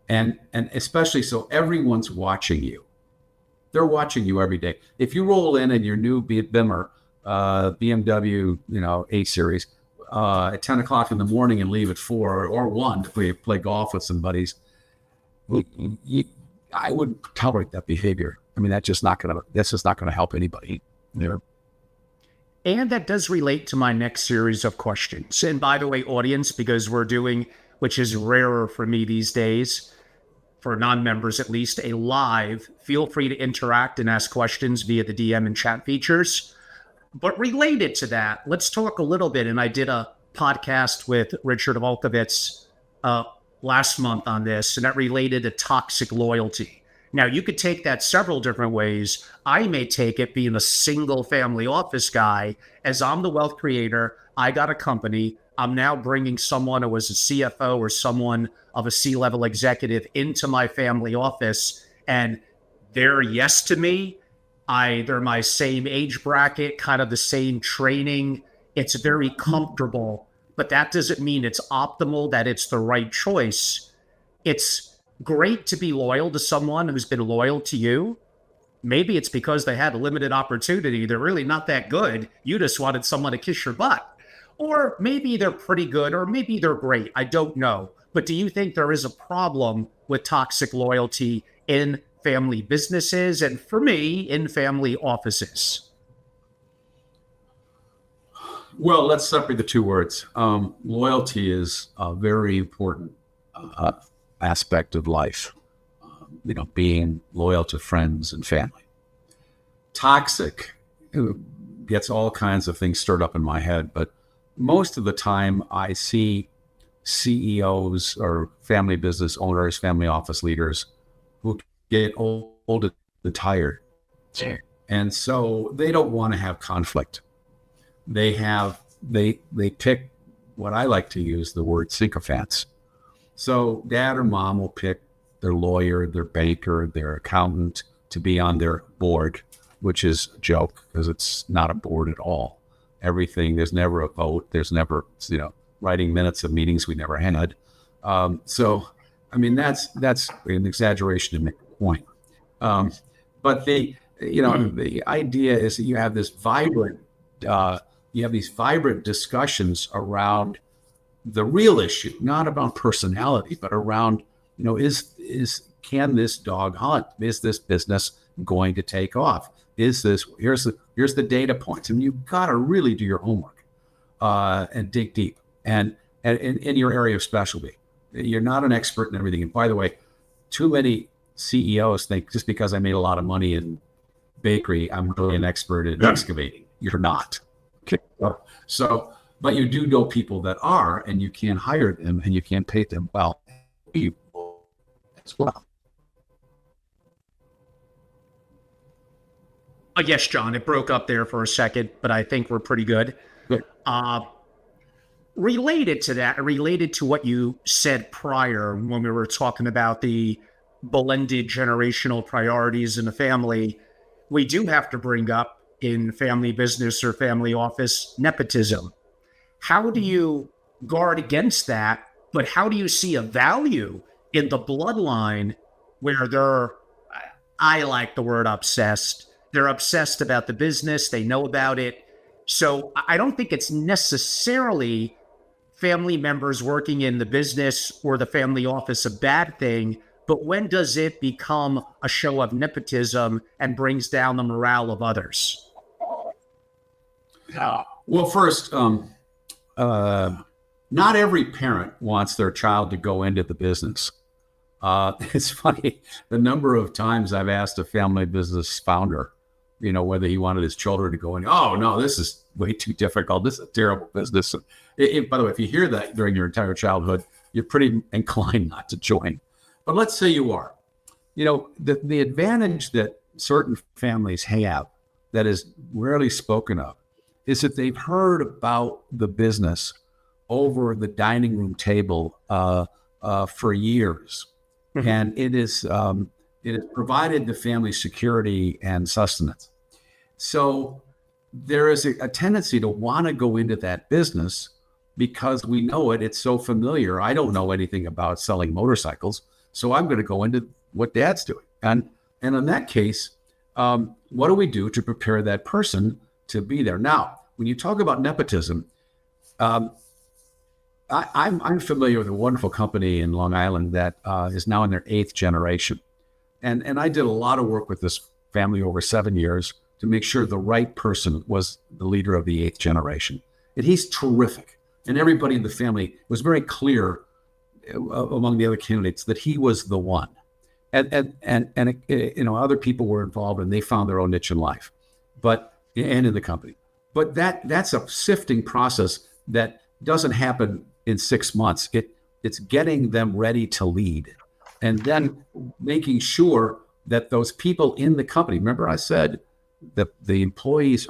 And especially so everyone's watching you. They're watching you every day. If you roll in your new BMW, A series, at 10 o'clock in the morning and leave at 4 or 1 to play golf with some buddies, I wouldn't tolerate that behavior. I mean, that's just not going to help anybody. And that does relate to my next series of questions. And by the way, audience, because we're doing, which is rarer for me these days, for non-members at least, a live, feel free to interact and ask questions via the DM and chat features. But related to that, let's talk a little bit. And I did a podcast with Richard Volkovitz last month on this, and that related to toxic loyalty. Now, you could take that several different ways. I may take it, being a single family office guy, as I'm the wealth creator, I got a company, I'm now bringing someone who was a CFO or someone of a C-level executive into my family office, and they're yes to me. They're my same age bracket, kind of the same training. It's very comfortable, but that doesn't mean it's optimal, that it's the right choice. It's great to be loyal to someone who's been loyal to you. Maybe it's because they had a limited opportunity. They're really not that good. You just wanted someone to kiss your butt. Or maybe they're pretty good, or maybe they're great. I don't know. But do you think there is a problem with toxic loyalty in family businesses, and for me, in family offices? Well, let's separate the two words. Loyalty is a very important aspect of life, being loyal to friends and family. Toxic gets all kinds of things stirred up in my head, but most of the time I see CEOs or family business owners, family office leaders who get old and tired. And so they don't want to have conflict. They pick what I like to use the word sycophants. So dad or mom will pick their lawyer, their banker, their accountant to be on their board. which is a joke because it's not a board at all. There's never a vote. There's never, writing minutes of meetings we never had. So, I mean, that's an exaggeration to make a point. But the idea is that you have these vibrant discussions around the real issue, not about personality, but around, can this dog hunt? Is this business going to take off? Here's the data points. And you've got to really do your homework and dig deep and in your area of specialty. You're not an expert in everything. And by the way, too many CEOs think just because I made a lot of money in bakery, I'm really an expert in excavating. You're not. Okay. So, but you do know people that are, and you can hire them and you can pay them well as well. Yes, John, it broke up there for a second, but I think we're pretty good. Good. Related to what you said prior when we were talking about the blended generational priorities in the family, we do have to bring up in family business or family office nepotism. How do you guard against that? But how do you see a value in the bloodline where I like the word obsessed. They're obsessed about the business. They know about it. So I don't think it's necessarily family members working in the business or the family office a bad thing, but when does it become a show of nepotism and brings down the morale of others? Well, first, not every parent wants their child to go into the business. It's funny, the number of times I've asked a family business founder, whether he wanted his children to go in. Oh, no, this is way too difficult. This is a terrible business. By the way, if you hear that during your entire childhood, you're pretty inclined not to join. But let's say you are. The advantage that certain families have that is rarely spoken of is that they've heard about the business over the dining room table for years. Mm-hmm. And it has provided the family security and sustenance. So there is a tendency to want to go into that business because we know it. It's so familiar. I don't know anything about selling motorcycles, so I'm going to go into what Dad's doing. And in that case, what do we do to prepare that person to be there? Now, when you talk about nepotism, I'm familiar with a wonderful company in Long Island that is now in their 8th generation. And I did a lot of work with this family over 7 years to make sure the right person was the leader of the 8th generation. And he's terrific. And everybody in the family was very clear among the other candidates that he was the one. And other people were involved and they found their own niche in life, and in the company. But that's a sifting process that doesn't happen in 6 months. It's getting them ready to lead and then making sure that those people in the company, remember I said that the employees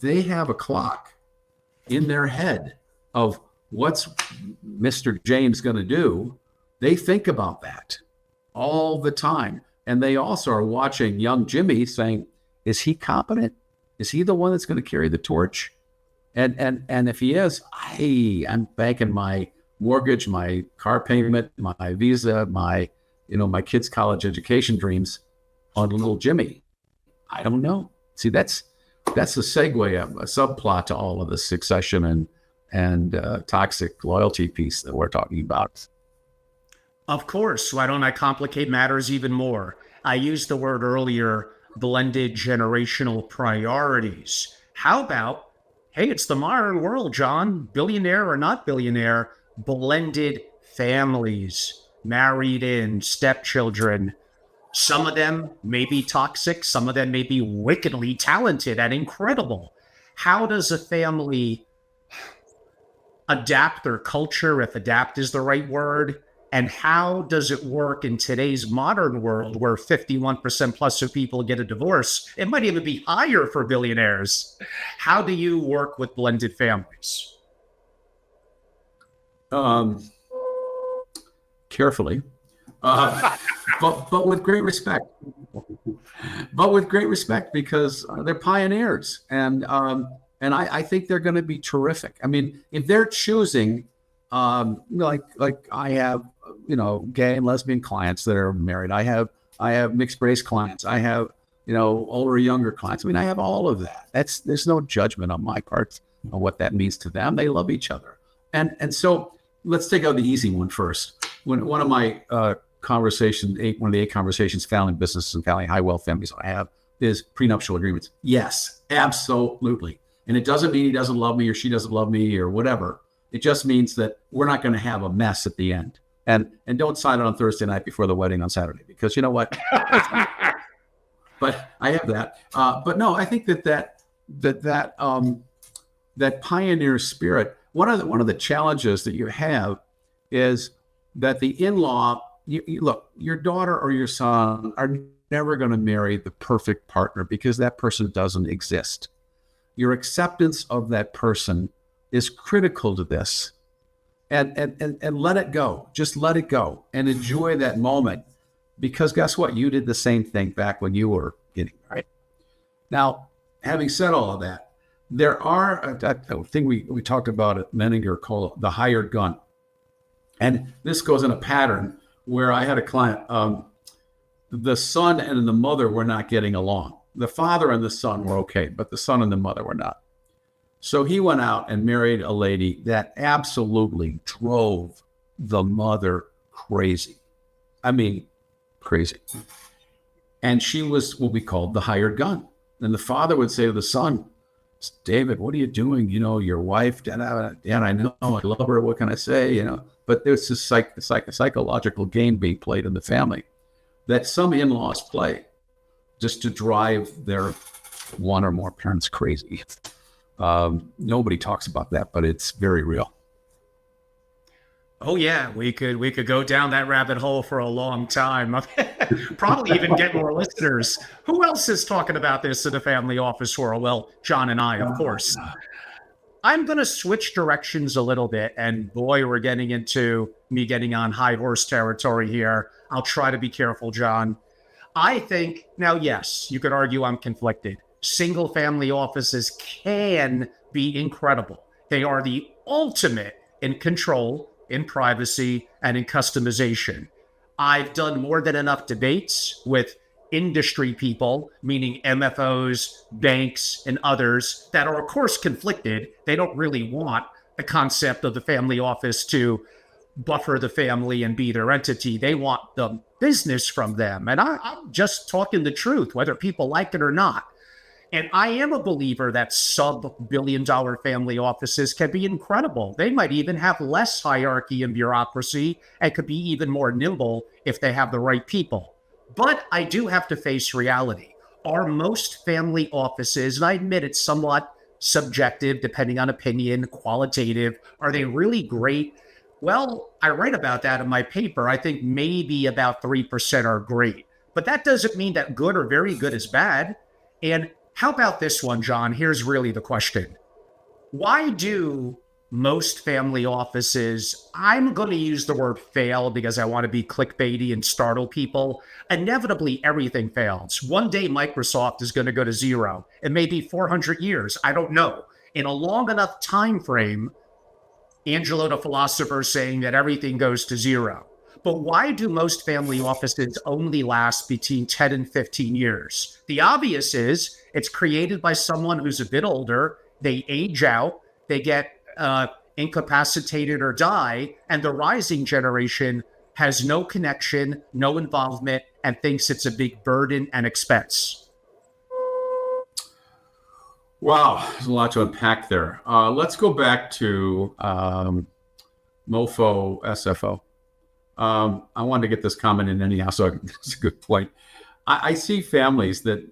they have a clock in their head of what's Mr. James going to do. They think about that all the time. And they also are watching young Jimmy saying, is he competent? Is he the one that's going to carry the torch? And if he is, I'm banking my mortgage, my car payment, my visa, my kids' college education dreams on little Jimmy. I don't know. See, that's a segue, a subplot to all of the succession and toxic loyalty piece that we're talking about. Of course. Why don't I complicate matters even more? I used the word earlier, blended generational priorities. How about, hey, it's the modern world, John, billionaire or not billionaire, blended families, married in, stepchildren. Some of them may be toxic. Some of them may be wickedly talented and incredible. How does a family adapt their culture, if adapt is the right word? And how does it work in today's modern world where 51% plus of people get a divorce? It might even be higher for billionaires. How do you work with blended families? Carefully. But with great respect. But with great respect, because they're pioneers, and I think they're going to be terrific. I mean, if they're choosing, like I have, gay and lesbian clients that are married. I have mixed race clients. I have, older, younger clients. I mean, I have all of that. There's no judgment on my part on what that means to them. They love each other, and so let's take out the easy one first. When one of my one of the 8 conversations, family businesses and family high wealth families I have, is prenuptial agreements. Yes, absolutely. And it doesn't mean he doesn't love me or she doesn't love me or whatever. It just means that we're not going to have a mess at the end. And don't sign it on Thursday night before the wedding on Saturday, because you know what? But I have that. But no, I think that pioneer spirit. One of the challenges that you have is that the in-law. Look, your daughter or your son are never going to marry the perfect partner, because that person doesn't exist. Your acceptance of that person is critical to this. And let it go. Just let it go and enjoy that moment, because guess what? You did the same thing back when you were getting married. Now, having said all of that, there are a thing we talked about at Menninger called the hired gun. And this goes in a pattern where I had a client, the son and the mother were not getting along. The father and the son were okay, but the son and the mother were not. So he went out and married a lady that absolutely drove the mother crazy. I mean, crazy. And she was what we called the hired gun. And the father would say to the son, David, what are you doing? Your wife, Dad, I know, I love her. What can I say? But there's this psychological game being played in the family that some in-laws play just to drive their one or more parents crazy. Nobody talks about that, but it's very real. Oh yeah, we could go down that rabbit hole for a long time. Probably even get more listeners. Who else is talking about this in the family office world? Well, John and I, of course. I'm going to switch directions a little bit, and boy, we're getting into me getting on high horse territory here. I'll try to be careful, John. I think, now, yes, you could argue I'm conflicted. Single family offices can be incredible. They are the ultimate in control, in privacy, and in customization. I've done more than enough debates with industry people, meaning MFOs, banks, and others that are, of course, conflicted. They don't really want the concept of the family office to buffer the family and be their entity. They want the business from them. And I'm just talking the truth, whether people like it or not. And I am a believer that sub-billion-dollar family offices can be incredible. They might even have less hierarchy and bureaucracy and could be even more nimble if they have the right people. But I do have to face reality. Are most family offices, and I admit it's somewhat subjective, depending on opinion, qualitative, are they really great? Well, I write about that in my paper. I think maybe about 3% are great. But that doesn't mean that good or very good is bad. And how about this one, John? Here's really the question. Why do most family offices, I'm going to use the word fail because I want to be clickbaity and startle people. Inevitably, everything fails. One day, Microsoft is going to go to zero. It may be 400 years. I don't know. In a long enough time frame, Angelo the philosopher saying that everything goes to zero. But why do most family offices only last between 10 and 15 years? The obvious is it's created by someone who's a bit older. They age out. They get incapacitated or die, and the rising generation has no connection, no involvement, and thinks it's a big burden and expense. Wow, there's a lot to unpack there. Let's go back to MOFO, SFO. I wanted to get this comment in anyhow, so it's a good point. I see families that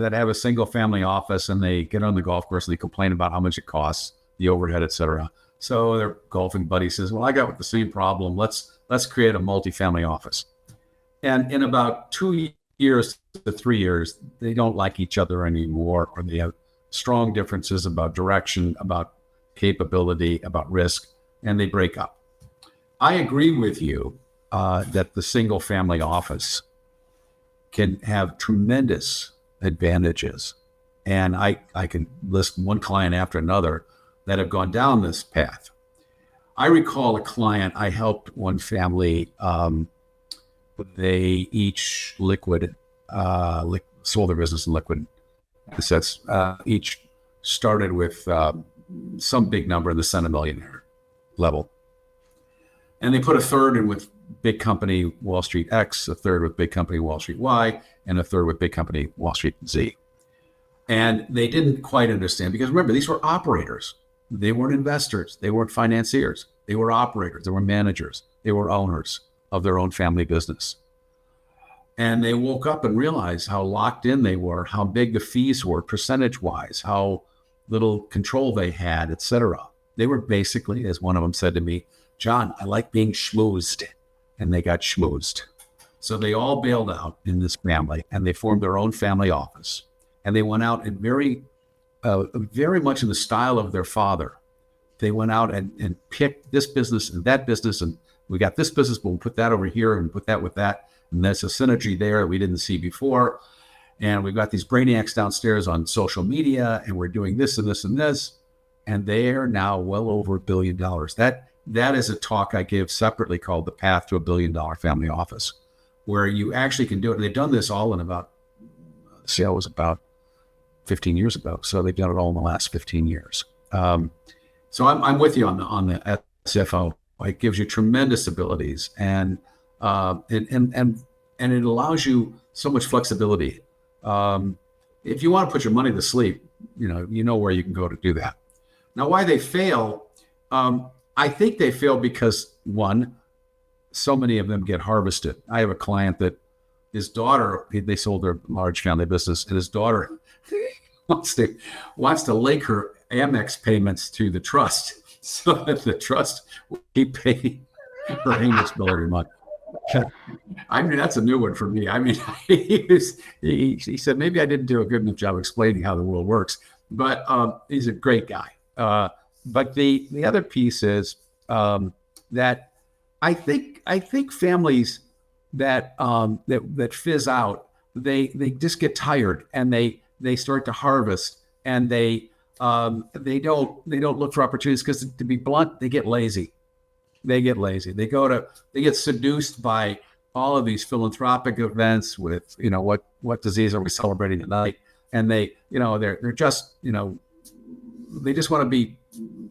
have a single family office, and they get on the golf course and they complain about how much it costs, the overhead, et cetera. So their golfing buddy says, well, I got the same problem. Let's create a multifamily office. And in about 2 years to 3 years, they don't like each other anymore, or they have strong differences about direction, about capability, about risk, and they break up. I agree with you that the single family office can have tremendous advantages. And I can list one client after another that have gone down this path. I recall a client, I helped one family, they each sold their business in liquid assets, each started with some big number in the centimillionaire level. And they put a third in with big company Wall Street X, a third with big company Wall Street Y, and a third with big company Wall Street Z. And they didn't quite understand, because remember, these were operators. They weren't investors. They weren't financiers. They were operators. They were managers. They were owners of their own family business. And they woke up and realized how locked in they were, how big the fees were percentage-wise, how little control they had, et cetera. They were basically, as one of them said to me, John, I like being schmoozed. And they got schmoozed. So they all bailed out in this family, and they formed their own family office. And they went out and very much in the style of their father. They went out and picked this business and that business, and we got this business, but we'll put that over here and put that with that. And there's a synergy there that we didn't see before. And we've got these brainiacs downstairs on social media, and we're doing this and this and this. And they are now well over $1 billion. That is a talk I give separately called The Path to $1 Billion Family Office, where you actually can do it. And they've done this all in about 15 years ago. So they've done it all in the last 15 years. So I'm with you on the SFO. It gives you tremendous abilities, and it allows you so much flexibility. If you want to put your money to sleep, you know where you can go to do that. Now, why they fail? I think they fail because, one, so many of them get harvested. I have a client that his daughter, they sold their large family business, and his daughter wants to link her Amex payments to the trust so that the trust will keep paying her Amex bill every month. I mean, that's a new one for me. I mean, he said, maybe I didn't do a good enough job explaining how the world works, but he's a great guy. But the other piece is that I think families that fizz out, they just get tired, and they start to harvest, and they don't look for opportunities, because, to be blunt, they get lazy. They get seduced by all of these philanthropic events with, what disease are we celebrating tonight? And they're just, they just want to be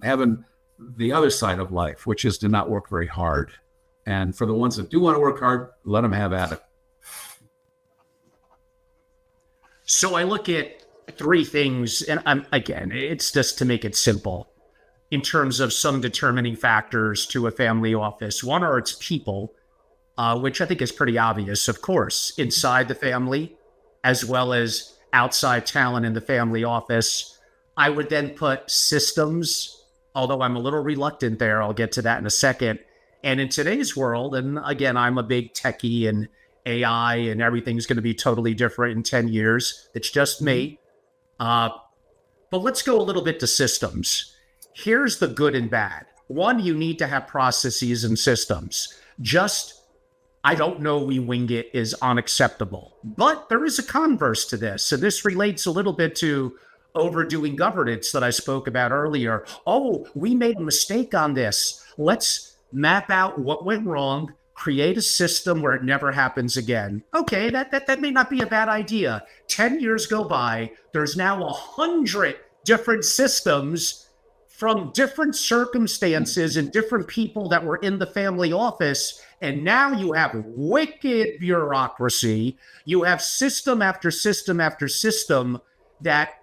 having the other side of life, which is to not work very hard. And for the ones that do want to work hard, let them have at it. So I look at three things, and it's just to make it simple, in terms of some determining factors to a family office. One are its people, which I think is pretty obvious, of course, inside the family, as well as outside talent in the family office. I would then put systems, although I'm a little reluctant there. I'll get to that in a second. And in today's world, and again, I'm a big techie, and AI and everything's going to be totally different in 10 years. It's just me. But let's go a little bit to systems. Here's the good and bad. One, you need to have processes and systems. I don't know, we wing it is unacceptable. But there is a converse to this. And this relates a little bit to overdoing governance that I spoke about earlier. Oh, we made a mistake on this. Let's map out what went wrong, create a system where it never happens again. Okay, that may not be a bad idea. 10 years go by, there's now 100 different systems from different circumstances and different people that were in the family office. And now you have wicked bureaucracy. You have system after system after system that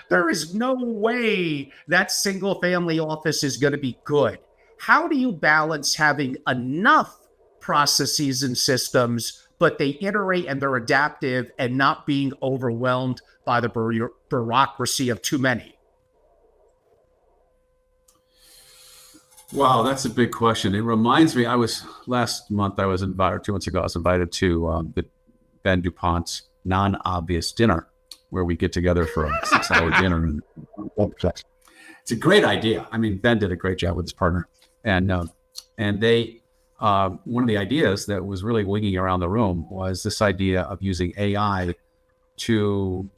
there is no way that single family office is going to be good. How do you balance having enough processes and systems, but they iterate and they're adaptive, and not being overwhelmed by the bureaucracy of too many? Wow, that's a big question. It reminds me, last month, I was invited, or 2 months ago, I was invited to the Ben DuPont's non-obvious dinner, where we get together for a 6-hour dinner. And it's a great idea. I mean, Ben did a great job with his partner, and they one of the ideas that was really winging around the room was this idea of using AI to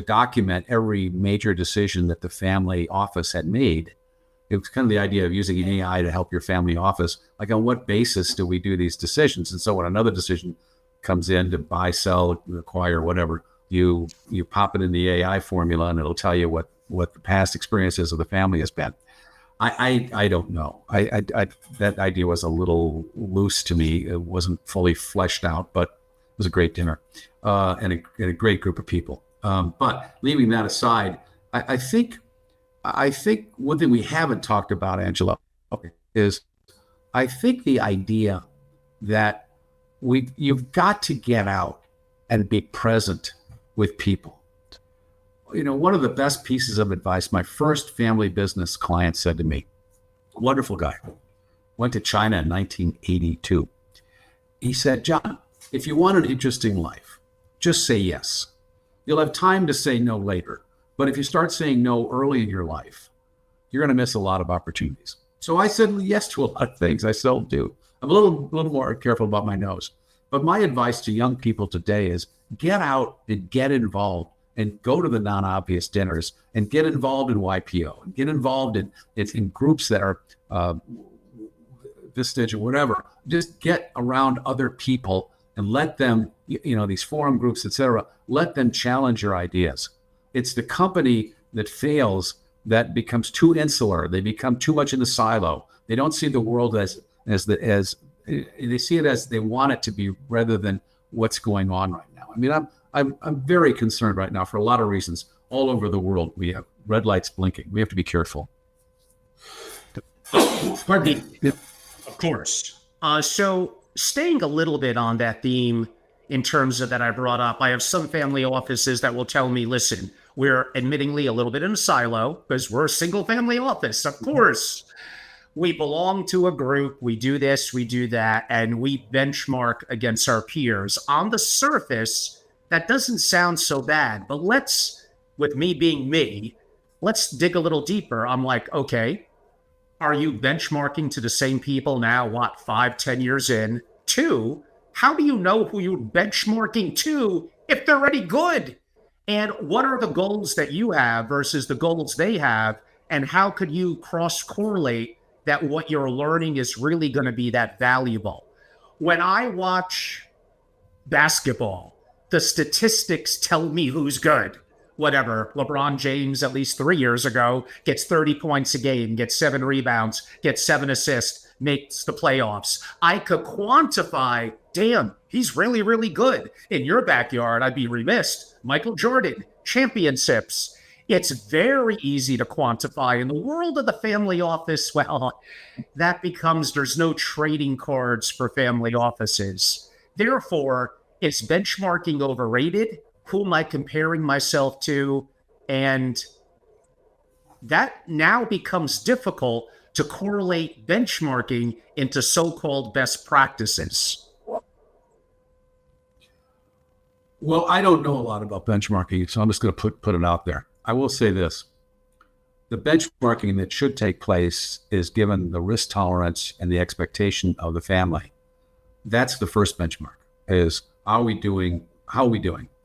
document every major decision that the family office had made. It was kind of the idea of using AI to help your family office. Like, on what basis do we do these decisions? And so when another decision comes in to buy, sell, acquire, whatever, you pop it in the AI formula and it'll tell you what the past experiences of the family has been. I don't know. That idea was a little loose to me. It wasn't fully fleshed out, but it was a great dinner and a great group of people. But leaving that aside, I think one thing we haven't talked about, Angela, is I think the idea that you've got to get out and be present with people. One of the best pieces of advice my first family business client said to me, wonderful guy, went to China in 1982. He said, John, if you want an interesting life, just say yes. You'll have time to say no later. But if you start saying no early in your life, you're going to miss a lot of opportunities. So I said yes to a lot of things. I still do. I'm a little more careful about my no's. But my advice to young people today is get out and get involved and go to the non-obvious dinners and get involved in YPO and get involved in groups that are Vistage or whatever. Just get around other people and let them, these forum groups, etc., let them challenge your ideas. It's the company that fails that becomes too insular. They become too much in the silo. They don't see the world as they see it as they want it to be rather than what's going on right now. I mean, I'm very concerned right now for a lot of reasons. All over the world, we have red lights blinking. We have to be careful. Pardon me. Of course. So staying a little bit on that theme in terms of that I brought up, I have some family offices that will tell me, listen, we're admittingly a little bit in a silo because we're a single family office. Of course, we belong to a group. We do this, we do that, and we benchmark against our peers. On the surface, that doesn't sound so bad, but with me being me, let's dig a little deeper. I'm like, okay, are you benchmarking to the same people now, 5-10 years in? 2, how do you know who you're benchmarking to if they're already good? And what are the goals that you have versus the goals they have? And how could you cross-correlate that what you're learning is really going to be that valuable? When I watch basketball, the statistics tell me who's good. Whatever, LeBron James, at least 3 years ago, gets 30 points a game, gets 7 rebounds, gets 7 assists, makes the playoffs. I could quantify, damn, he's really, really good. In your backyard, I'd be remiss. Michael Jordan, championships. It's very easy to quantify. In the world of the family office, well, that becomes, there's no trading cards for family offices. Therefore, is benchmarking overrated? Who am I comparing myself to? And that now becomes difficult to correlate benchmarking into so-called best practices. Well, I don't know a lot about benchmarking, so I'm just going to put it out there. I will say this. The benchmarking that should take place is given the risk tolerance and the expectation of the family. That's the first benchmark, is how are we doing?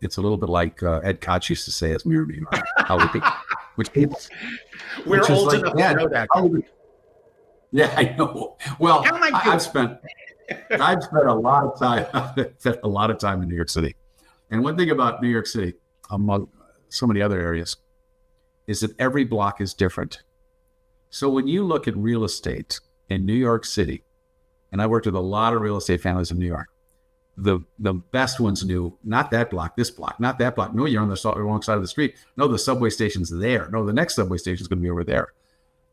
It's a little bit like Ed Koch used to say, as Mirror Me, how we be. We're old enough to know that. Yeah, I know. Well, I've spent a lot of time in New York City. And one thing about New York City, among so many other areas, is that every block is different. So when you look at real estate in New York City, and I worked with a lot of real estate families in New York, the best ones knew, not that block, this block, not that block. No, you're on the wrong side of the street. No, the subway station's there. No, the next subway station is going to be over there.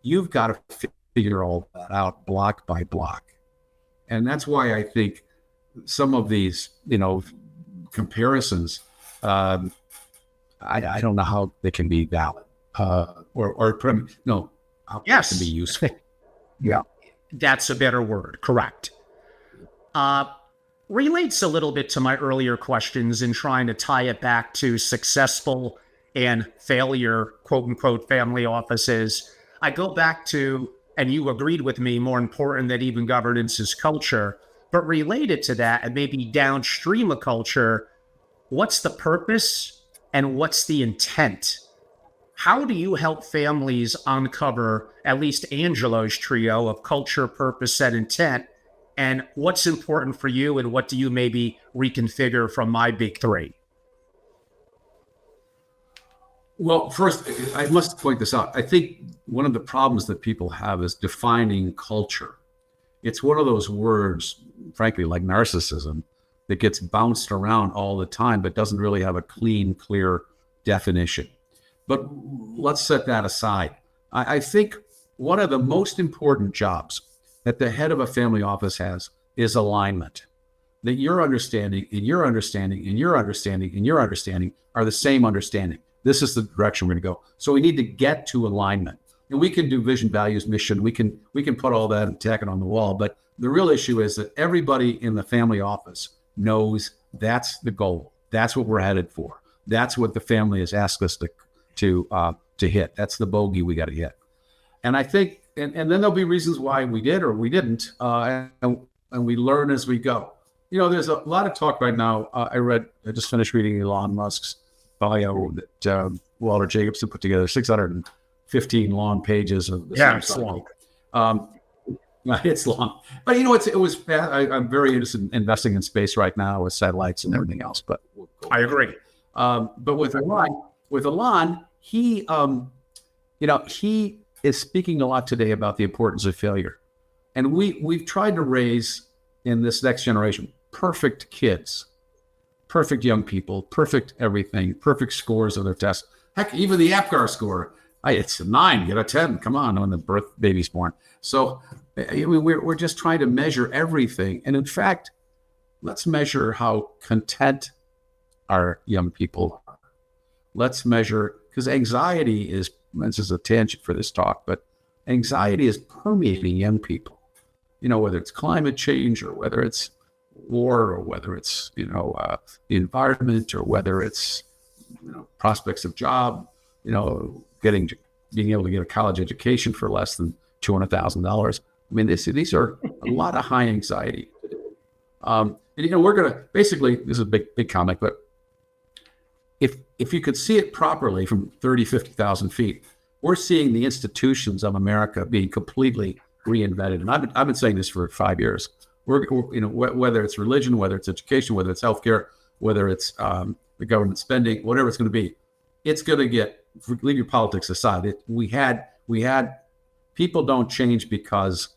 You've got to figure all that out block by block. And that's why I think some of these, comparisons, I don't know how they can be valid how yes, can be useful. Yeah. That's a better word. Correct. Relates a little bit to my earlier questions in trying to tie it back to successful and failure, quote unquote, family offices. I go back to, and you agreed with me, more important than even governance is culture. But related to that, and maybe downstream of culture, what's the purpose and what's the intent? How do you help families uncover at least Angelo's trio of culture, purpose, and intent? And what's important for you, and what do you maybe reconfigure from my big three? Well, first, I must point this out. I think one of the problems that people have is defining culture. It's one of those words, frankly, like narcissism, that gets bounced around all the time, but doesn't really have a clean, clear definition. But let's set that aside. I think one of the most important jobs that the head of a family office has is alignment. That your understanding and your understanding and your understanding and your understanding are the same understanding. This is the direction we're going to go. So we need to get to alignment. And we can do vision, values, mission. We can put all that and tack it on the wall. But the real issue is that everybody in the family office knows that's the goal. That's what we're headed for. That's what the family has asked us to hit. That's the bogey we got to hit. And I think, and then there'll be reasons why we did or we didn't, and we learn as we go. You know, there's a lot of talk right now. I just finished reading Elon Musk's bio that Walter Jacobson put together, 615 long pages of this. Yeah, it's long. It's long, but you know, I'm very interested in investing in space right now with satellites and everything else. But I agree. But with Elon, he is speaking a lot today about the importance of failure, and we've tried to raise in this next generation perfect kids, perfect young people, perfect everything, perfect scores of their tests. Heck, even the APGAR score, it's a 9, get a 10. Come on, when the baby's born. So we're just trying to measure everything. And in fact, let's measure how content our young people are. Let's measure, because anxiety is, this is a tangent for this talk, but anxiety is permeating young people. You know, whether it's climate change or whether it's war or whether it's, the environment or whether it's, prospects of job, being able to get a college education for less than $200,000. I mean, these are a lot of high anxiety. And, we're going to basically, this is a big comic, but if you could see it properly from 30, 50,000 feet, we're seeing the institutions of America being completely reinvented. And I've been saying this for 5 years. Whether it's religion, whether it's education, whether it's healthcare, whether it's the government spending, whatever it's going to be, it's going to get, leave your politics aside. We had people don't change because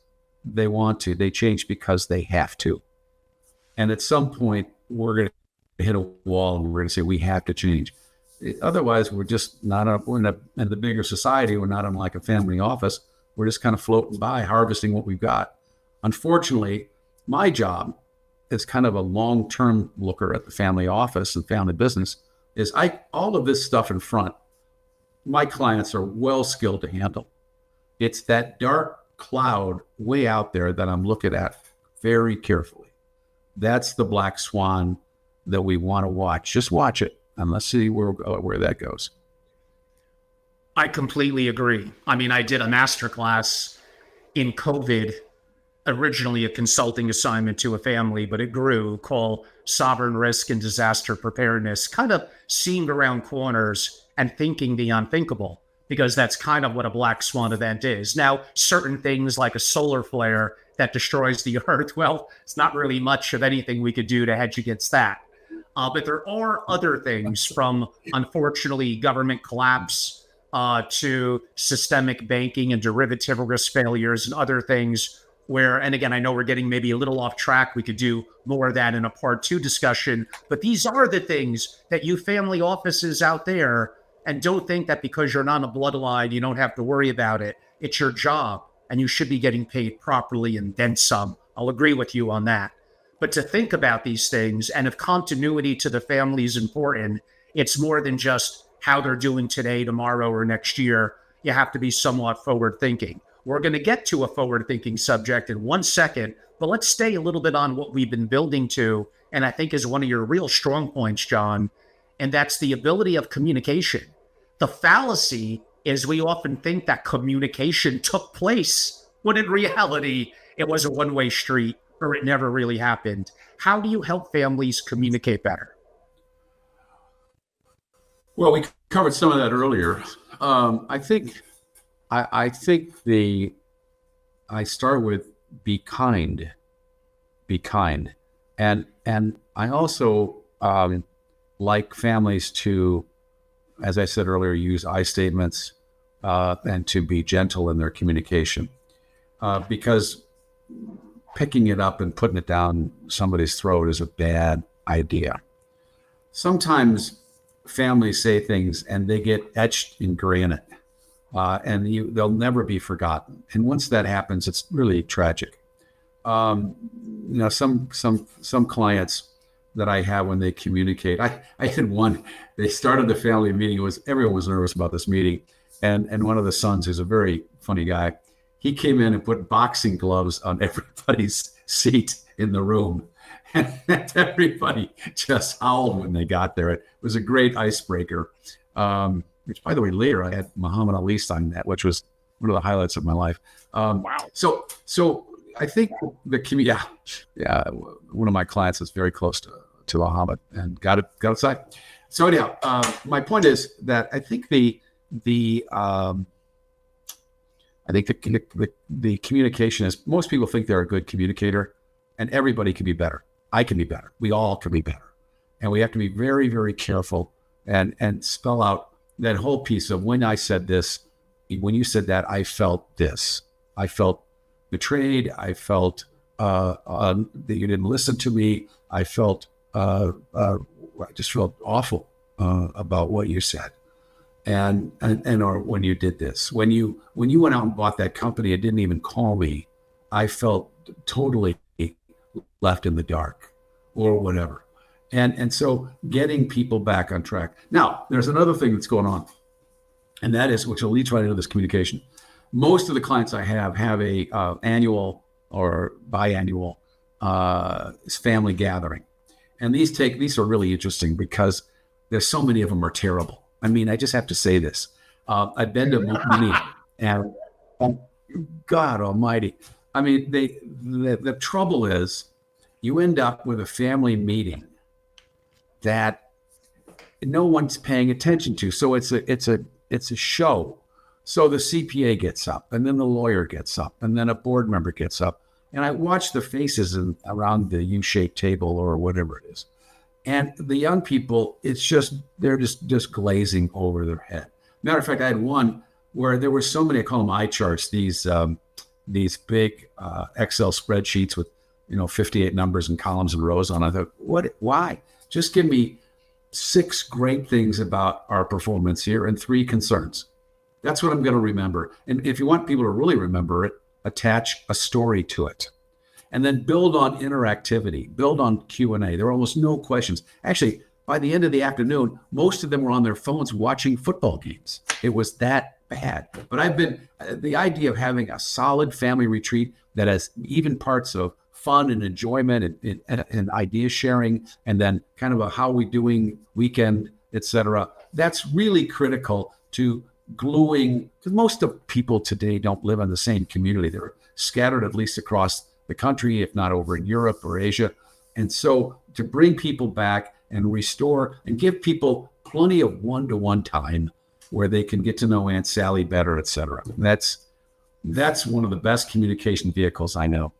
they want to, they change because they have to. And at some point we're going to hit a wall and we're going to say, we have to change. Otherwise we're just not we're in the bigger society. We're not unlike a family office. We're just kind of floating by, harvesting what we've got. Unfortunately, my job as kind of a long-term looker at the family office and family business is all of this stuff in front, my clients are well skilled to handle. It's that dark cloud way out there that I'm looking at very carefully. That's the black swan that we want to watch. Just watch it and let's see where that goes. I completely agree. I mean, I did a masterclass in COVID, originally a consulting assignment to a family, but it grew, called Sovereign Risk and Disaster Preparedness, kind of seeing around corners and thinking the unthinkable, because that's kind of what a black swan event is. Now, certain things like a solar flare that destroys the earth, well, it's not really much of anything we could do to hedge against that. But there are other things, from, unfortunately, government collapse to systemic banking and derivative risk failures and other things where, and again, I know we're getting maybe a little off track. We could do more of that in a part 2 discussion, but these are the things that you family offices out there, and don't think that because you're not a bloodline, you don't have to worry about it. It's your job and you should be getting paid properly and then some. I'll agree with you on that. But to think about these things, and if continuity to the family is important, it's more than just how they're doing today, tomorrow, or next year. You have to be somewhat forward thinking. We're going to get to a forward-thinking subject in 1 second, but let's stay a little bit on what we've been building to, and I think is one of your real strong points, John, and that's the ability of communication. The fallacy is we often think that communication took place when in reality, it was a one-way street or it never really happened. How do you help families communicate better? Well, we covered some of that earlier. I think I think I start with be kind, be kind, and I also like families to, as I said earlier, use I statements and to be gentle in their communication, because picking it up and putting it down somebody's throat is a bad idea. Sometimes families say things and they get etched in granite, they'll never be forgotten. And once that happens, it's really tragic. Some clients that I have when they communicate, I had one. They started the family meeting. Everyone was nervous about this meeting, and one of the sons, who's a very funny guy, he came in and put boxing gloves on everybody's seat in the room. And everybody just howled when they got there. It was a great icebreaker, which, by the way, later I had Muhammad Ali sign that, which was one of the highlights of my life. Wow. So I think one of my clients is very close to Muhammad and got outside. So anyhow, my point is that I think the communication is, most people think they're a good communicator, and everybody can be better. I can be better. We all can be better. And we have to be very, very careful and spell out that whole piece of, when I said this, when you said that, I felt this. I felt betrayed. I felt that you didn't listen to me. I felt, I just felt awful about what you said. And or when you did this, when you went out and bought that company and didn't even call me, I felt totally left in the dark, or whatever. And so getting people back on track. Now, there's another thing that's going on, and that is, which will lead right into this communication. Most of the clients I have a annual or biannual family gathering, and these are really interesting because there's so many of them are terrible. I mean, I just have to say this. I've been to many, and God Almighty, I mean, the trouble is, you end up with a family meeting that no one's paying attention to. So it's a show. So the CPA gets up, and then the lawyer gets up, and then a board member gets up, and I watch the faces around the U-shaped table or whatever it is. And the young people, they're just glazing over their head. Matter of fact, I had one where there were so many, I call them eye charts, these big Excel spreadsheets with 58 numbers and columns and rows on. I thought, why? Just give me 6 great things about our performance here and 3 concerns. That's what I'm going to remember. And if you want people to really remember it, attach a story to it. And then build on interactivity, build on Q&A. There were almost no questions. Actually, by the end of the afternoon, most of them were on their phones watching football games. It was that bad. But the idea of having a solid family retreat that has even parts of fun and enjoyment and idea sharing, and then kind of a how we doing weekend, etc. That's really critical to gluing, because most of people today don't live in the same community. They're scattered at least across the country, if not over in Europe or Asia. And so to bring people back and restore and give people plenty of one-to-one time where they can get to know Aunt Sally better, etc. That's one of the best communication vehicles I know.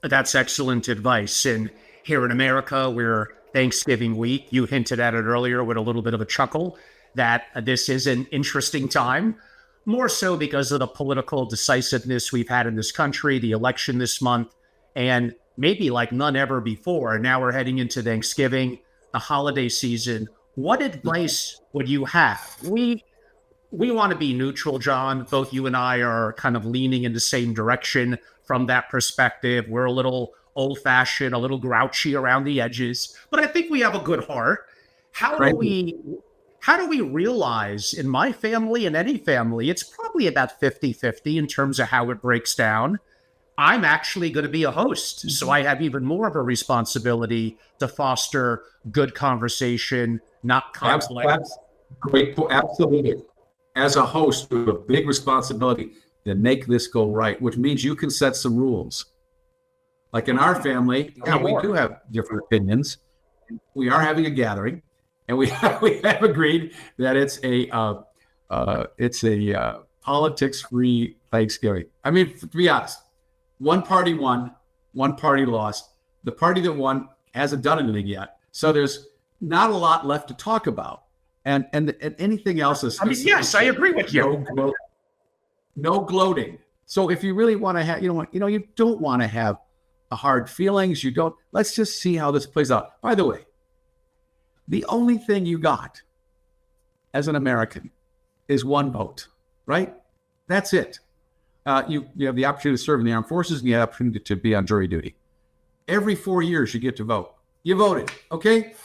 That's excellent advice. And here in America, we're Thanksgiving week. You hinted at it earlier with a little bit of a chuckle that this is an interesting time, more so because of the political decisiveness we've had in this country, the election this month, and maybe like none ever before. Now we're heading into Thanksgiving, the holiday season. What advice would you have? We want to be neutral, John. Both you and I are kind of leaning in the same direction from that perspective. We're a little old-fashioned, a little grouchy around the edges, but I think we have a good heart. How do we realize, in my family and any family, it's probably about 50-50 in terms of how it breaks down. I'm actually going to be a host, so I have even more of a responsibility to foster good conversation, not conflict. Great. Absolutely. As a host, you have a big responsibility then make this go right, which means you can set some rules. Like in our family, we do have different opinions. We are having a gathering, and we have agreed that it's a politics-free Thanksgiving. I mean, to be honest, one party won, one party lost. The party that won hasn't done anything yet, so there's not a lot left to talk about. And anything else is. I mean, yes, I agree with you. No gloating. So if you really want to have, you don't want to have hard feelings. You don't. Let's just see how this plays out. By the way, the only thing you got as an American is one vote, right? That's it. You have the opportunity to serve in the armed forces, and you have the opportunity to be on jury duty. Every 4 years, you get to vote. You voted, okay?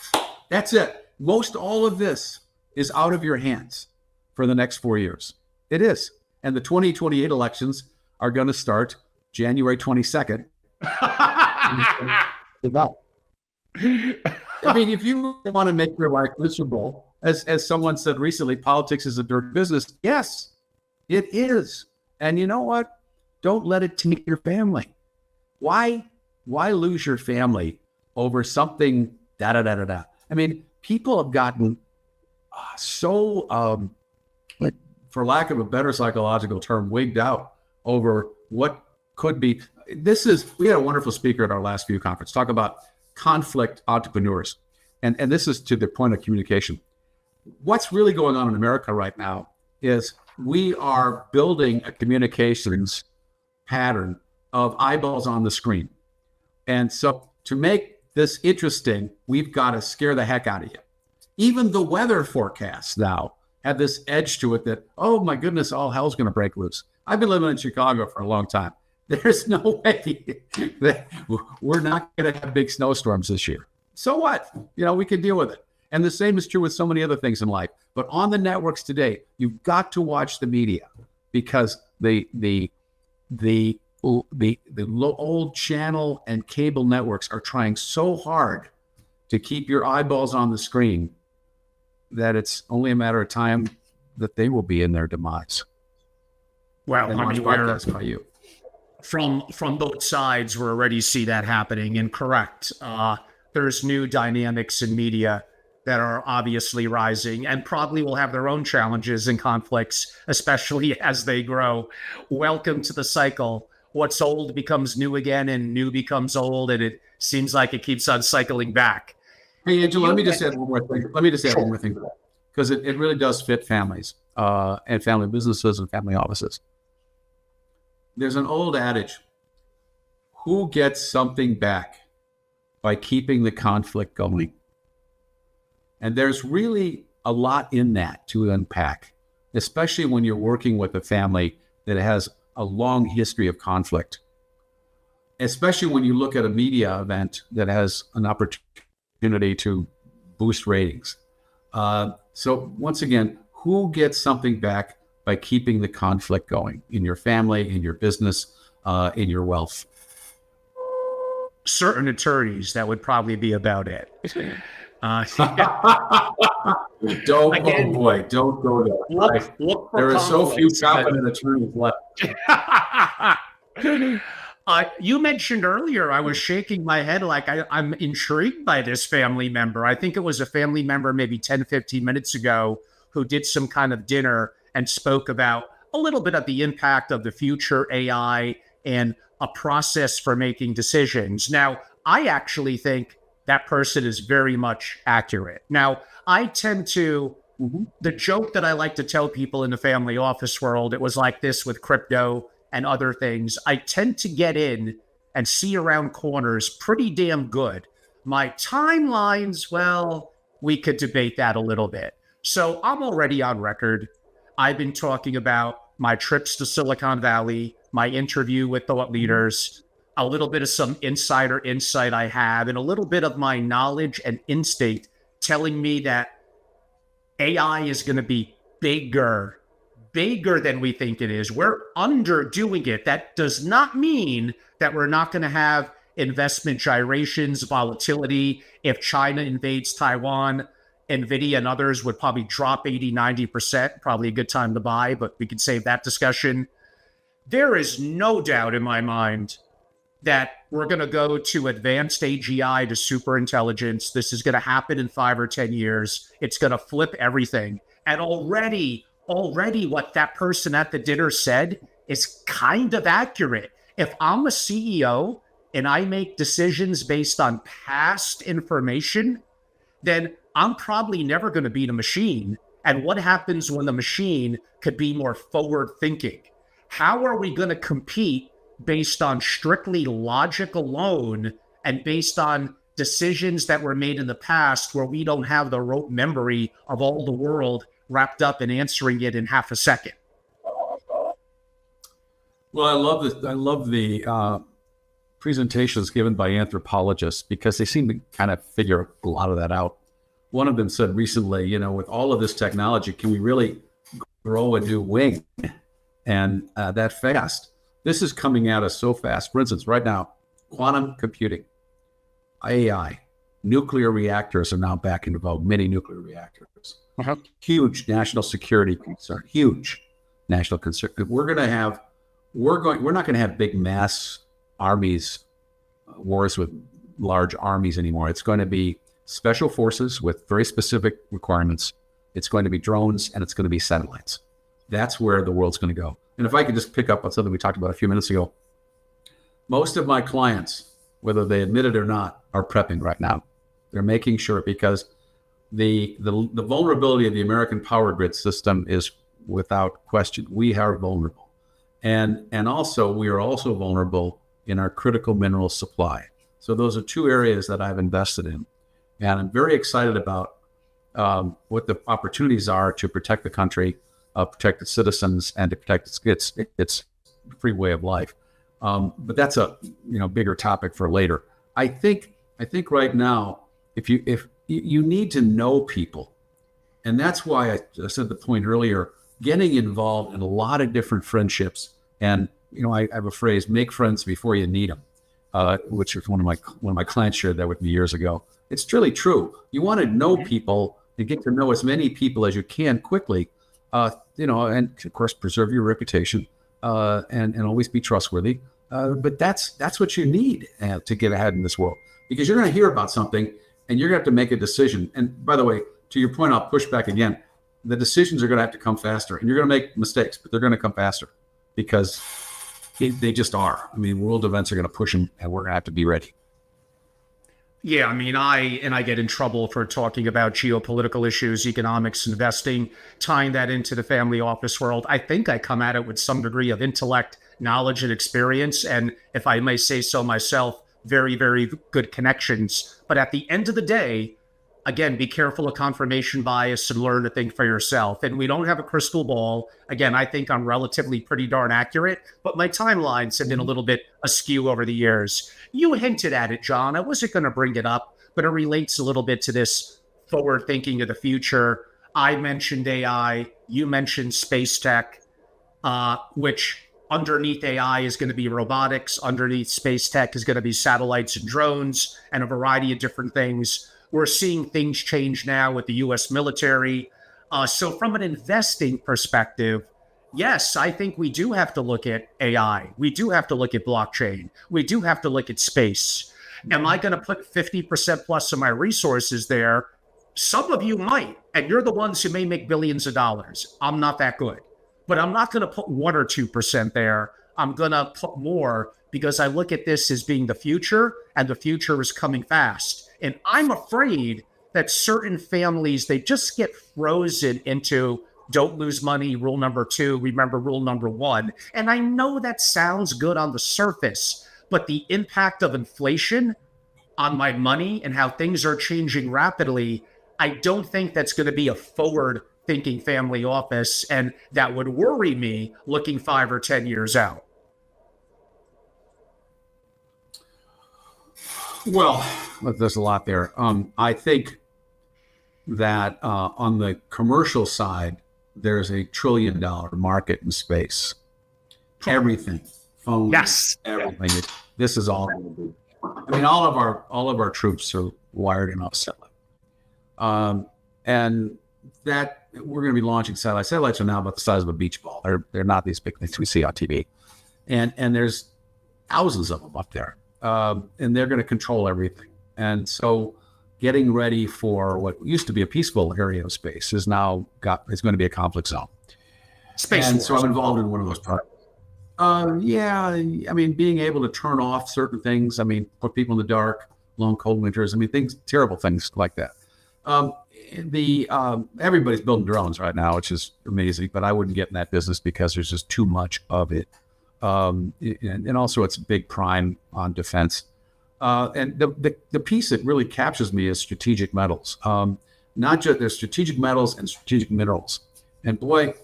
That's it. Most all of this is out of your hands for the next 4 years. It is. And the 2028 elections are going to start January 22nd. I mean, if you want to make your life miserable, as someone said recently, politics is a dirty business. Yes, it is. And you know what? Don't let it take your family. Why lose your family over something da-da-da-da-da? I mean, people have gotten so, for lack of a better psychological term, wigged out over what could be. We had a wonderful speaker at our last VIEW conference talk about conflict entrepreneurs. And this is to the point of communication. What's really going on in America right now is we are building a communications pattern of eyeballs on the screen. And so to make this interesting, we've got to scare the heck out of you. Even the weather forecasts now have this edge to it that, oh my goodness, all hell's going to break loose. I've been living in Chicago for a long time. There's no way that we're not going to have big snowstorms this year. So what? We can deal with it. And the same is true with so many other things in life. But on the networks today, you've got to watch the media because the old channel and cable networks are trying so hard to keep your eyeballs on the screen that it's only a matter of time that they will be in their demise. Well, I mean, by you. From both sides, we already see that happening. And correct, there's new dynamics in media that are obviously rising and probably will have their own challenges and conflicts, especially as they grow. Welcome to the cycle. What's old becomes new again, and new becomes old, and it seems like it keeps on cycling back. Hey, Angela, let me just add one more thing, because it really does fit families and family businesses and family offices. There's an old adage: who gets something back by keeping the conflict going? And there's really a lot in that to unpack, especially when you're working with a family that has a long history of conflict, especially when you look at a media event that has an opportunity to boost ratings. So once again, who gets something back by keeping the conflict going in your family, in your business, in your wealth? Certain attorneys, that would probably be about it. Don't go there. There are so few competent attorneys left. You mentioned earlier, I was shaking my head like I'm intrigued by this family member. I think it was a family member maybe 10, 15 minutes ago who did some kind of dinner and spoke about a little bit of the impact of the future AI and a process for making decisions. Now, I actually think that person is very much accurate. Now, I tend to, the joke that I like to tell people in the family office world, it was like this with crypto and other things. I tend to get in and see around corners pretty damn good. My timelines, well, we could debate that a little bit. So I'm already on record. I've been talking about my trips to Silicon Valley, my interview with thought leaders, a little bit of some insider insight I have, and a little bit of my knowledge and instinct telling me that AI is going to be bigger than we think it is. We're underdoing it. That does not mean that we're not going to have investment gyrations, volatility. If China invades Taiwan, NVIDIA and others would probably drop 80, 90%, probably a good time to buy, but we could save that discussion. There is no doubt in my mind that we're going to go to advanced AGI to superintelligence. This is going to happen in 5 or 10 years. It's going to flip everything. And already what that person at the dinner said is kind of accurate. If I'm a CEO and I make decisions based on past information, then I'm probably never going to beat a machine. And what happens when the machine could be more forward thinking? How are we going to compete based on strictly logic alone and based on decisions that were made in the past where we don't have the rote memory of all the world wrapped up in answering it in half a second? Well, I love the presentations given by anthropologists because they seem to kind of figure a lot of that out. One of them said recently, with all of this technology, can we really grow a new wing? And that fast. This is coming at us so fast. For instance, right now, quantum computing, AI, nuclear reactors are now back in vogue, mini nuclear reactors. Huge national security concern, huge national concern. We're not going to have big mass armies, wars with large armies anymore. It's going to be special forces with very specific requirements. It's going to be drones and it's going to be satellites. That's where the world's going to go. And if I could just pick up on something we talked about a few minutes ago, most of my clients, whether they admit it or not, are prepping right now. They're making sure because the vulnerability of the American power grid system is without question. We are vulnerable. And also we are also vulnerable in our critical mineral supply. So those are two areas that I've invested in. And I'm very excited about what the opportunities are to protect the country, protect its citizens, and to protect its free way of life. But that's a bigger topic for later. I think right now, if you need to know people, and that's why I said the point earlier, getting involved in a lot of different friendships. And I have a phrase: make friends before you need them, which is one of my clients shared that with me years ago. It's truly true. You want to know people and get to know as many people as you can quickly. And of course, preserve your reputation and always be trustworthy. But that's what you need to get ahead in this world, because you're going to hear about something and you're going to have to make a decision. And by the way, to your point, I'll push back again. The decisions are going to have to come faster, and you're going to make mistakes, but they're going to come faster because they just are. I mean, world events are going to push them, and we're going to have to be ready. Yeah, I mean, I get in trouble for talking about geopolitical issues, economics, investing, tying that into the family office world. I think I come at it with some degree of intellect, knowledge, and experience, and if I may say so myself, very, very good connections. But at the end of the day, again, be careful of confirmation bias and learn to think for yourself. And we don't have a crystal ball. Again, I think I'm relatively pretty darn accurate, but my timelines have been a little bit askew over the years. You hinted at it, John. I wasn't going to bring it up, but it relates a little bit to this forward thinking of the future. I mentioned AI. You mentioned space tech, which underneath AI is going to be robotics. Underneath space tech is going to be satellites and drones and a variety of different things. We're seeing things change now with the U.S. military. So from an investing perspective, yes, I think we do have to look at AI. We do have to look at blockchain. We do have to look at space. Am I going to put 50% plus of my resources there? Some of you might, and you're the ones who may make billions of dollars. I'm not that good. But I'm not going to put 1 or 2% there. I'm going to put more because I look at this as being the future, and the future is coming fast. And I'm afraid that certain families, they just get frozen into don't lose money, rule number 2, remember rule number 1. And I know that sounds good on the surface, but the impact of inflation on my money and how things are changing rapidly, I don't think that's going to be a forward-thinking family office, and that would worry me looking 5 or 10 years out. Well, there's a lot there. I think that on the commercial side, there's a $1 trillion market in space. Everything, phones, yes, everything. This is all. I mean, all of our troops are wired in off satellite, and that we're going to be launching satellites. Satellites are now about the size of a beach ball. They're not these big things we see on TV. and there's thousands of them up there, and they're going to control everything. And so, getting ready for what used to be a peaceful area of space is going to be a conflict zone. Space And wars. so I'm involved in one of those projects. Yeah, I mean, being able to turn off certain things. I mean, put people in the dark, long, cold winters. I mean, terrible things like that. Everybody's building drones right now, which is amazing, but I wouldn't get in that business because there's just too much of it. And also it's big prime on defense. And the piece that really captures me is strategic metals. Not just there's strategic metals and strategic minerals. And boy,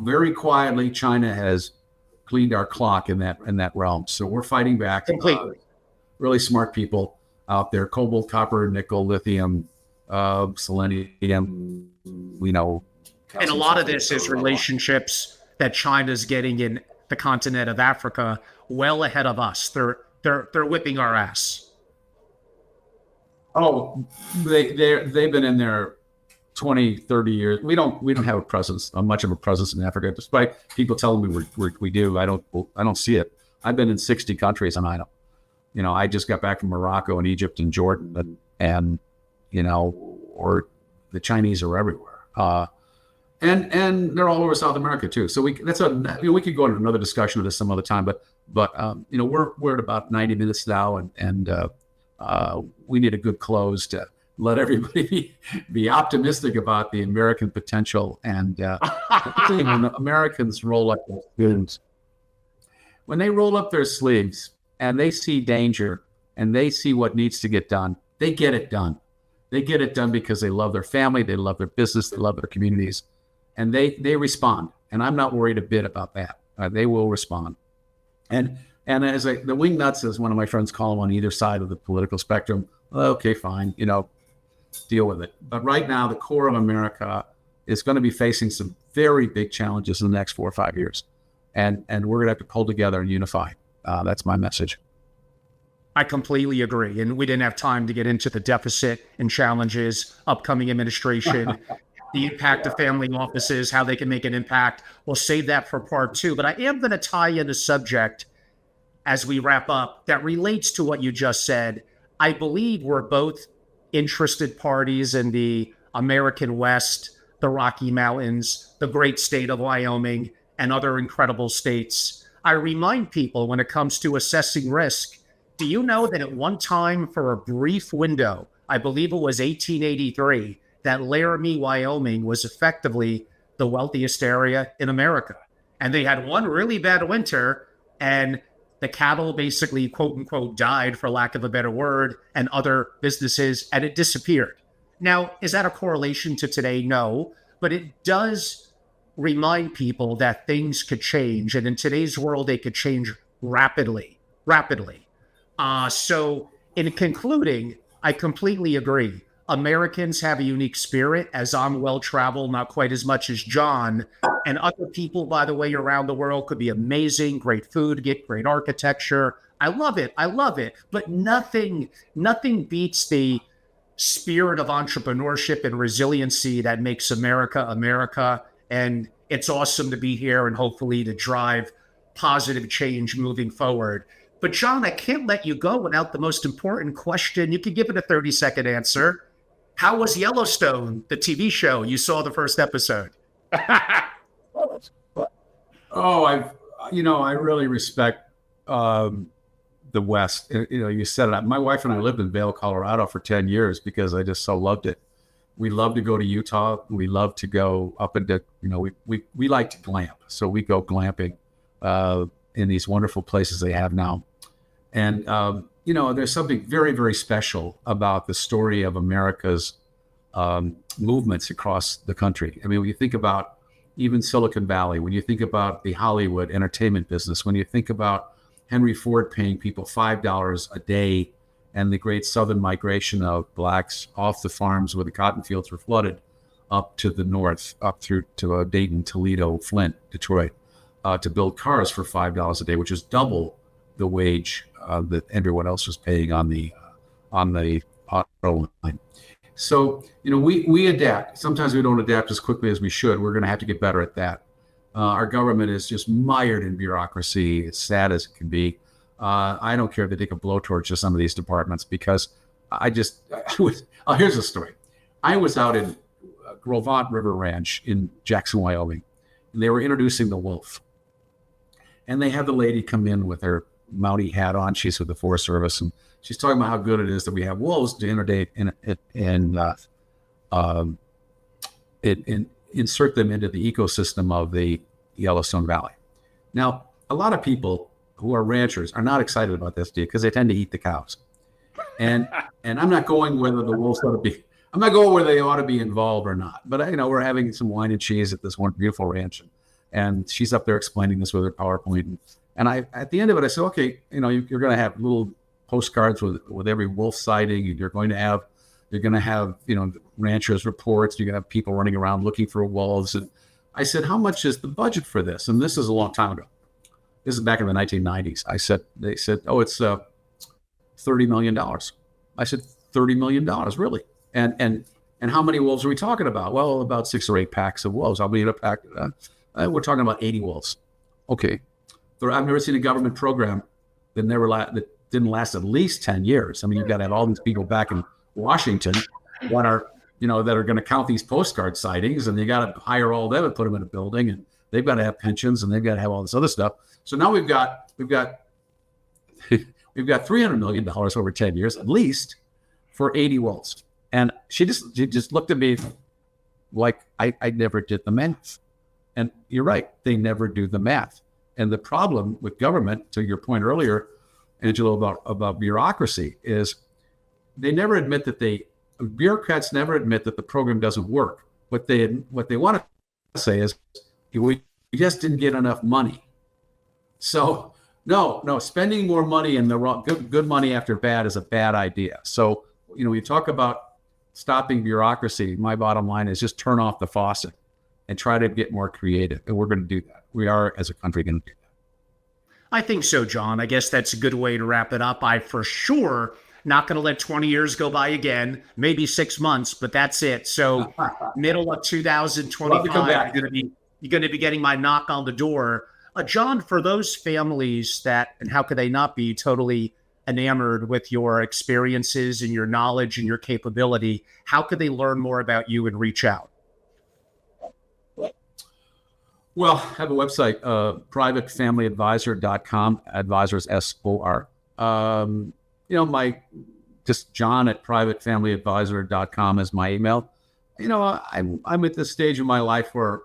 very quietly, China has cleaned our clock in that realm. So we're fighting back. Completely. Really smart people out there: cobalt, copper, nickel, lithium, selenium. And a lot of this is relationships that China's getting in the continent of Africa well ahead of us. They're whipping our ass. Oh, they've been in there 20, 30 years. We don't have a presence, much of a presence in Africa, despite people telling me we do. I don't see it. I've been in 60 countries, and I just got back from Morocco and Egypt and Jordan, and or the Chinese are everywhere. And they're all over South America too. So we could go into another discussion of this some other time, but we're at about 90 minutes now, and we need a good close to let everybody be optimistic about the American potential. And when Americans roll up their sleeves, when they roll up their sleeves and they see danger and they see what needs to get done, they get it done. They get it done because they love their family, they love their business, they love their communities, and they respond. And I'm not worried a bit about that. They will respond. And as the wingnuts, as one of my friends call them on either side of the political spectrum, okay, fine, deal with it. But right now, the core of America is going to be facing some very big challenges in the next 4 or 5 years. And we're going to have to pull together and unify. That's my message. I completely agree. And we didn't have time to get into the deficit and challenges, upcoming administration, the impact of family offices, how they can make an impact. We'll save that for part 2. But I am going to tie in a subject as we wrap up that relates to what you just said. I believe we're both interested parties in the American West, the Rocky Mountains, the great state of Wyoming, and other incredible states. I remind people when it comes to assessing risk, do you know that at one time, for a brief window, I believe it was 1883, that Laramie, Wyoming was effectively the wealthiest area in America. And they had one really bad winter, and the cattle basically, quote unquote, died, for lack of a better word, and other businesses, and it disappeared. Now, is that a correlation to today? No, but it does remind people that things could change. And in today's world, they could change rapidly. So in concluding, I completely agree. Americans have a unique spirit, as I'm well-traveled, not quite as much as John. And other people, by the way, around the world could be amazing, great food, get great architecture. I love it. But nothing beats the spirit of entrepreneurship and resiliency that makes America, America. And it's awesome to be here and hopefully to drive positive change moving forward. But John, I can't let you go without the most important question. You can give it a 30-second answer. How was Yellowstone, the TV show? You saw the first episode. I really respect the West. You set it up. My wife and I lived in Vail, Colorado for 10 years because I just so loved it. We love to go to Utah. We love to go up into, we like to glamp. So we go glamping in these wonderful places they have now. And, there's something very, very special about the story of America's movements across the country. I mean, when you think about even Silicon Valley, when you think about the Hollywood entertainment business, when you think about Henry Ford paying people $5 a day and the great southern migration of blacks off the farms where the cotton fields were flooded up to the north, up through to Dayton, Toledo, Flint, Detroit, to build cars for $5 a day, which is double the wage that everyone else was paying on the auto line. So, we adapt. Sometimes we don't adapt as quickly as we should. We're going to have to get better at that. Our government is just mired in bureaucracy. It's sad as it can be. I don't care if they take a blowtorch to some of these departments because here's a story. I was out in Grovant River Ranch in Jackson, Wyoming, and they were introducing the wolf. And they had the lady come in with her Mountie hat on. She's with the Forest Service, and she's talking about how good it is that we have wolves to insert them into the ecosystem of the Yellowstone Valley. Now, a lot of people who are ranchers are not excited about this deal because they tend to eat the cows. And I'm not going whether the wolves ought to be. I'm not going where they ought to be involved or not. But we're having some wine and cheese at this one beautiful ranch, and she's up there explaining this with her PowerPoint. And I, at the end of it, I said, okay, you're going to have little postcards with every wolf sighting. You're going to have ranchers reports. You're going to have people running around looking for wolves. And I said, how much is the budget for this? And this is a long time ago. This is back in the 1990s. They said, oh, it's $30 million. I said, $30 million, really? And how many wolves are we talking about? Well, about 6 or 8 packs of wolves. I'll be in a pack. We're talking about 80 wolves. Okay. I've never seen a government program that didn't last at least 10 years. I mean, you've got to have all these people back in Washington that are going to count these postcard sightings, and you got to hire all of them and put them in a building, and they've got to have pensions, and they've got to have all this other stuff. So now we've got $300 million over 10 years at least for 80 wolves. And she just looked at me like I never did the math. And you're right, they never do the math. And the problem with government, to your point earlier, Angelo, about bureaucracy, is they never admit bureaucrats never admit that the program doesn't work. What they want to say is, we just didn't get enough money. So no, spending more money and the wrong good money after bad is a bad idea. So we talk about stopping bureaucracy. My bottom line is just turn off the faucet and try to get more creative. And we're going to do that. We are, as a country, going to do that. I think so, John. I guess that's a good way to wrap it up. I for sure not going to let 20 years go by again, maybe 6 months, but that's it. So middle of 2025, you're going to be getting my knock on the door. John, for those families and how could they not be totally enamored with your experiences and your knowledge and your capability, how could they learn more about you and reach out? Well, I have a website, privatefamilyadvisor.com, advisors, SOR. Just John at privatefamilyadvisor.com is my email. I'm at this stage of my life where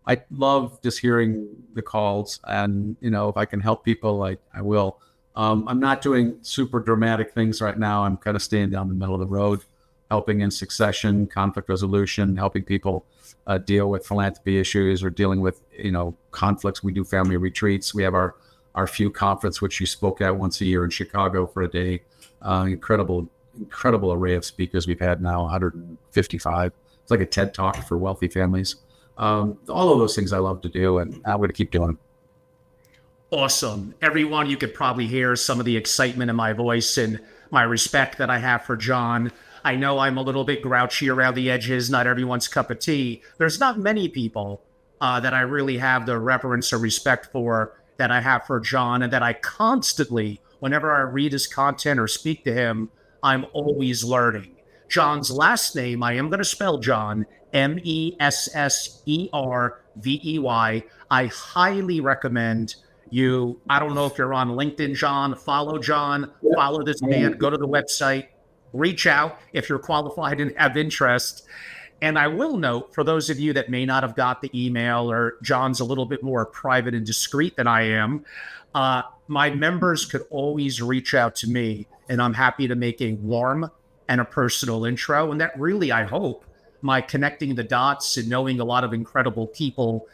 I love just hearing the calls, and, if I can help people, I will. I'm not doing super dramatic things right now. I'm kind of staying down the middle of the road, helping in succession, conflict resolution, helping people deal with philanthropy issues or dealing with, conflicts. We do family retreats. We have our FEW conference, which you spoke at once a year in Chicago for a day. Incredible array of speakers we've had now, 155. It's like a TED Talk for wealthy families. All of those things I love to do, and I'm going to keep doing them. Awesome. Everyone, you could probably hear some of the excitement in my voice and my respect that I have for John. I know I'm a little bit grouchy around the edges, not everyone's cup of tea. There's not many people that I really have the reverence or respect for that I have for John, and that I constantly, whenever I read his content or speak to him, I'm always learning. John's last name, I am going to spell John, Messervey. I highly recommend you. I don't know if you're on LinkedIn, John. Follow John, follow this man, go to the website, reach out if you're qualified and have interest. And I will note, for those of you that may not have got the email, or John's a little bit more private and discreet than I am, my members could always reach out to me, and I'm happy to make a warm and a personal intro. And that really, I hope, my connecting the dots and knowing a lot of incredible people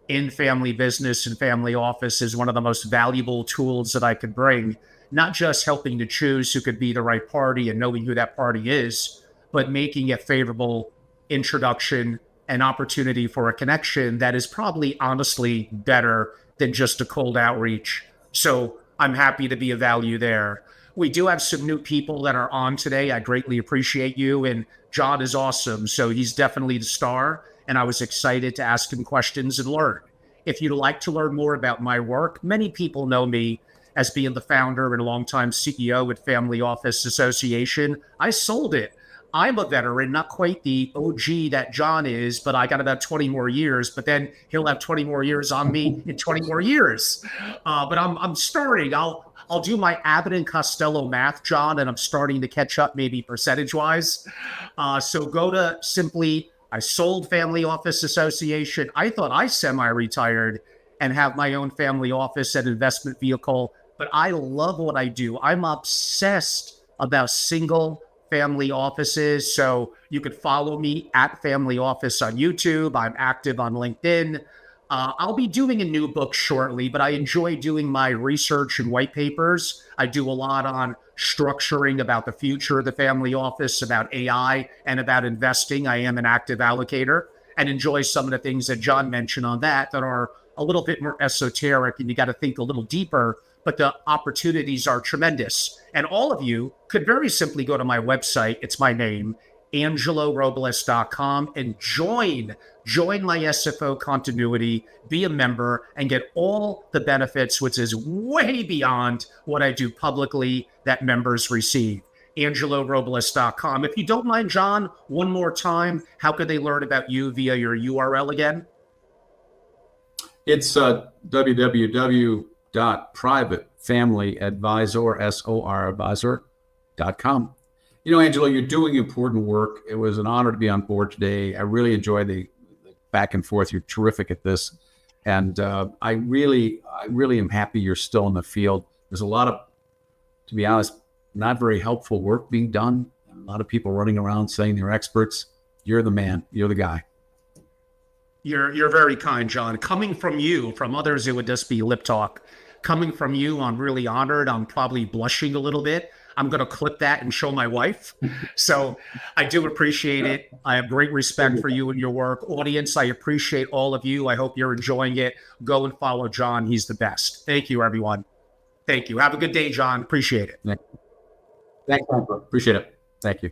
in family business and family office is one of the most valuable tools that I could bring, not just helping to choose who could be the right party and knowing who that party is, but making a favorable introduction and opportunity for a connection that is probably honestly better than just a cold outreach. So I'm happy to be of value there. We do have some new people that are on today. I greatly appreciate you. And John is awesome. So he's definitely the star. And I was excited to ask him questions and learn. If you'd like to learn more about my work, many people know me as being the founder and longtime CEO at Family Office Association. I sold it. I'm a veteran, not quite the OG that John is, but I got about 20 more years. But then he'll have 20 more years on me in 20 more years. But I'm starting. I'll do my Abbott and Costello math, John, and I'm starting to catch up maybe percentage wise. So go to simply. I sold Family Office Association. I thought I semi-retired and have my own family office and investment vehicle, but I love what I do. I'm obsessed about single family offices. So you could follow me at Family Office on YouTube. I'm active on LinkedIn. I'll be doing a new book shortly, but I enjoy doing my research and white papers. I do a lot on structuring about the future of the family office, about AI, and about investing. I am an active allocator and enjoy some of the things that John mentioned on that are a little bit more esoteric and you got to think a little deeper, but the opportunities are tremendous. And all of you could very simply go to my website. It's my name, angelorobles.com, and join my SFO continuity, be a member, and get all the benefits, which is way beyond what I do publicly that members receive. angelorobles.com. If you don't mind, John, one more time, how could they learn about you via your URL again? It's www.privatefamilyadvisor.com. You know, Angelo, you're doing important work. It was an honor to be on board today. I really enjoy the back and forth. You're terrific at this. And I really am happy you're still in the field. There's a lot of, to be honest, not very helpful work being done. A lot of people running around saying they're experts. You're the man. You're the guy. You're very kind, John. Coming from you, from others, it would just be lip talk. Coming from you, I'm really honored. I'm probably blushing a little bit. I'm going to clip that and show my wife. So I do appreciate it. I have great respect for you and your work. Audience, I appreciate all of you. I hope you're enjoying it. Go and follow John. He's the best. Thank you, everyone. Thank you. Have a good day, John. Appreciate it. Thanks, Michael. Appreciate it. Thank you.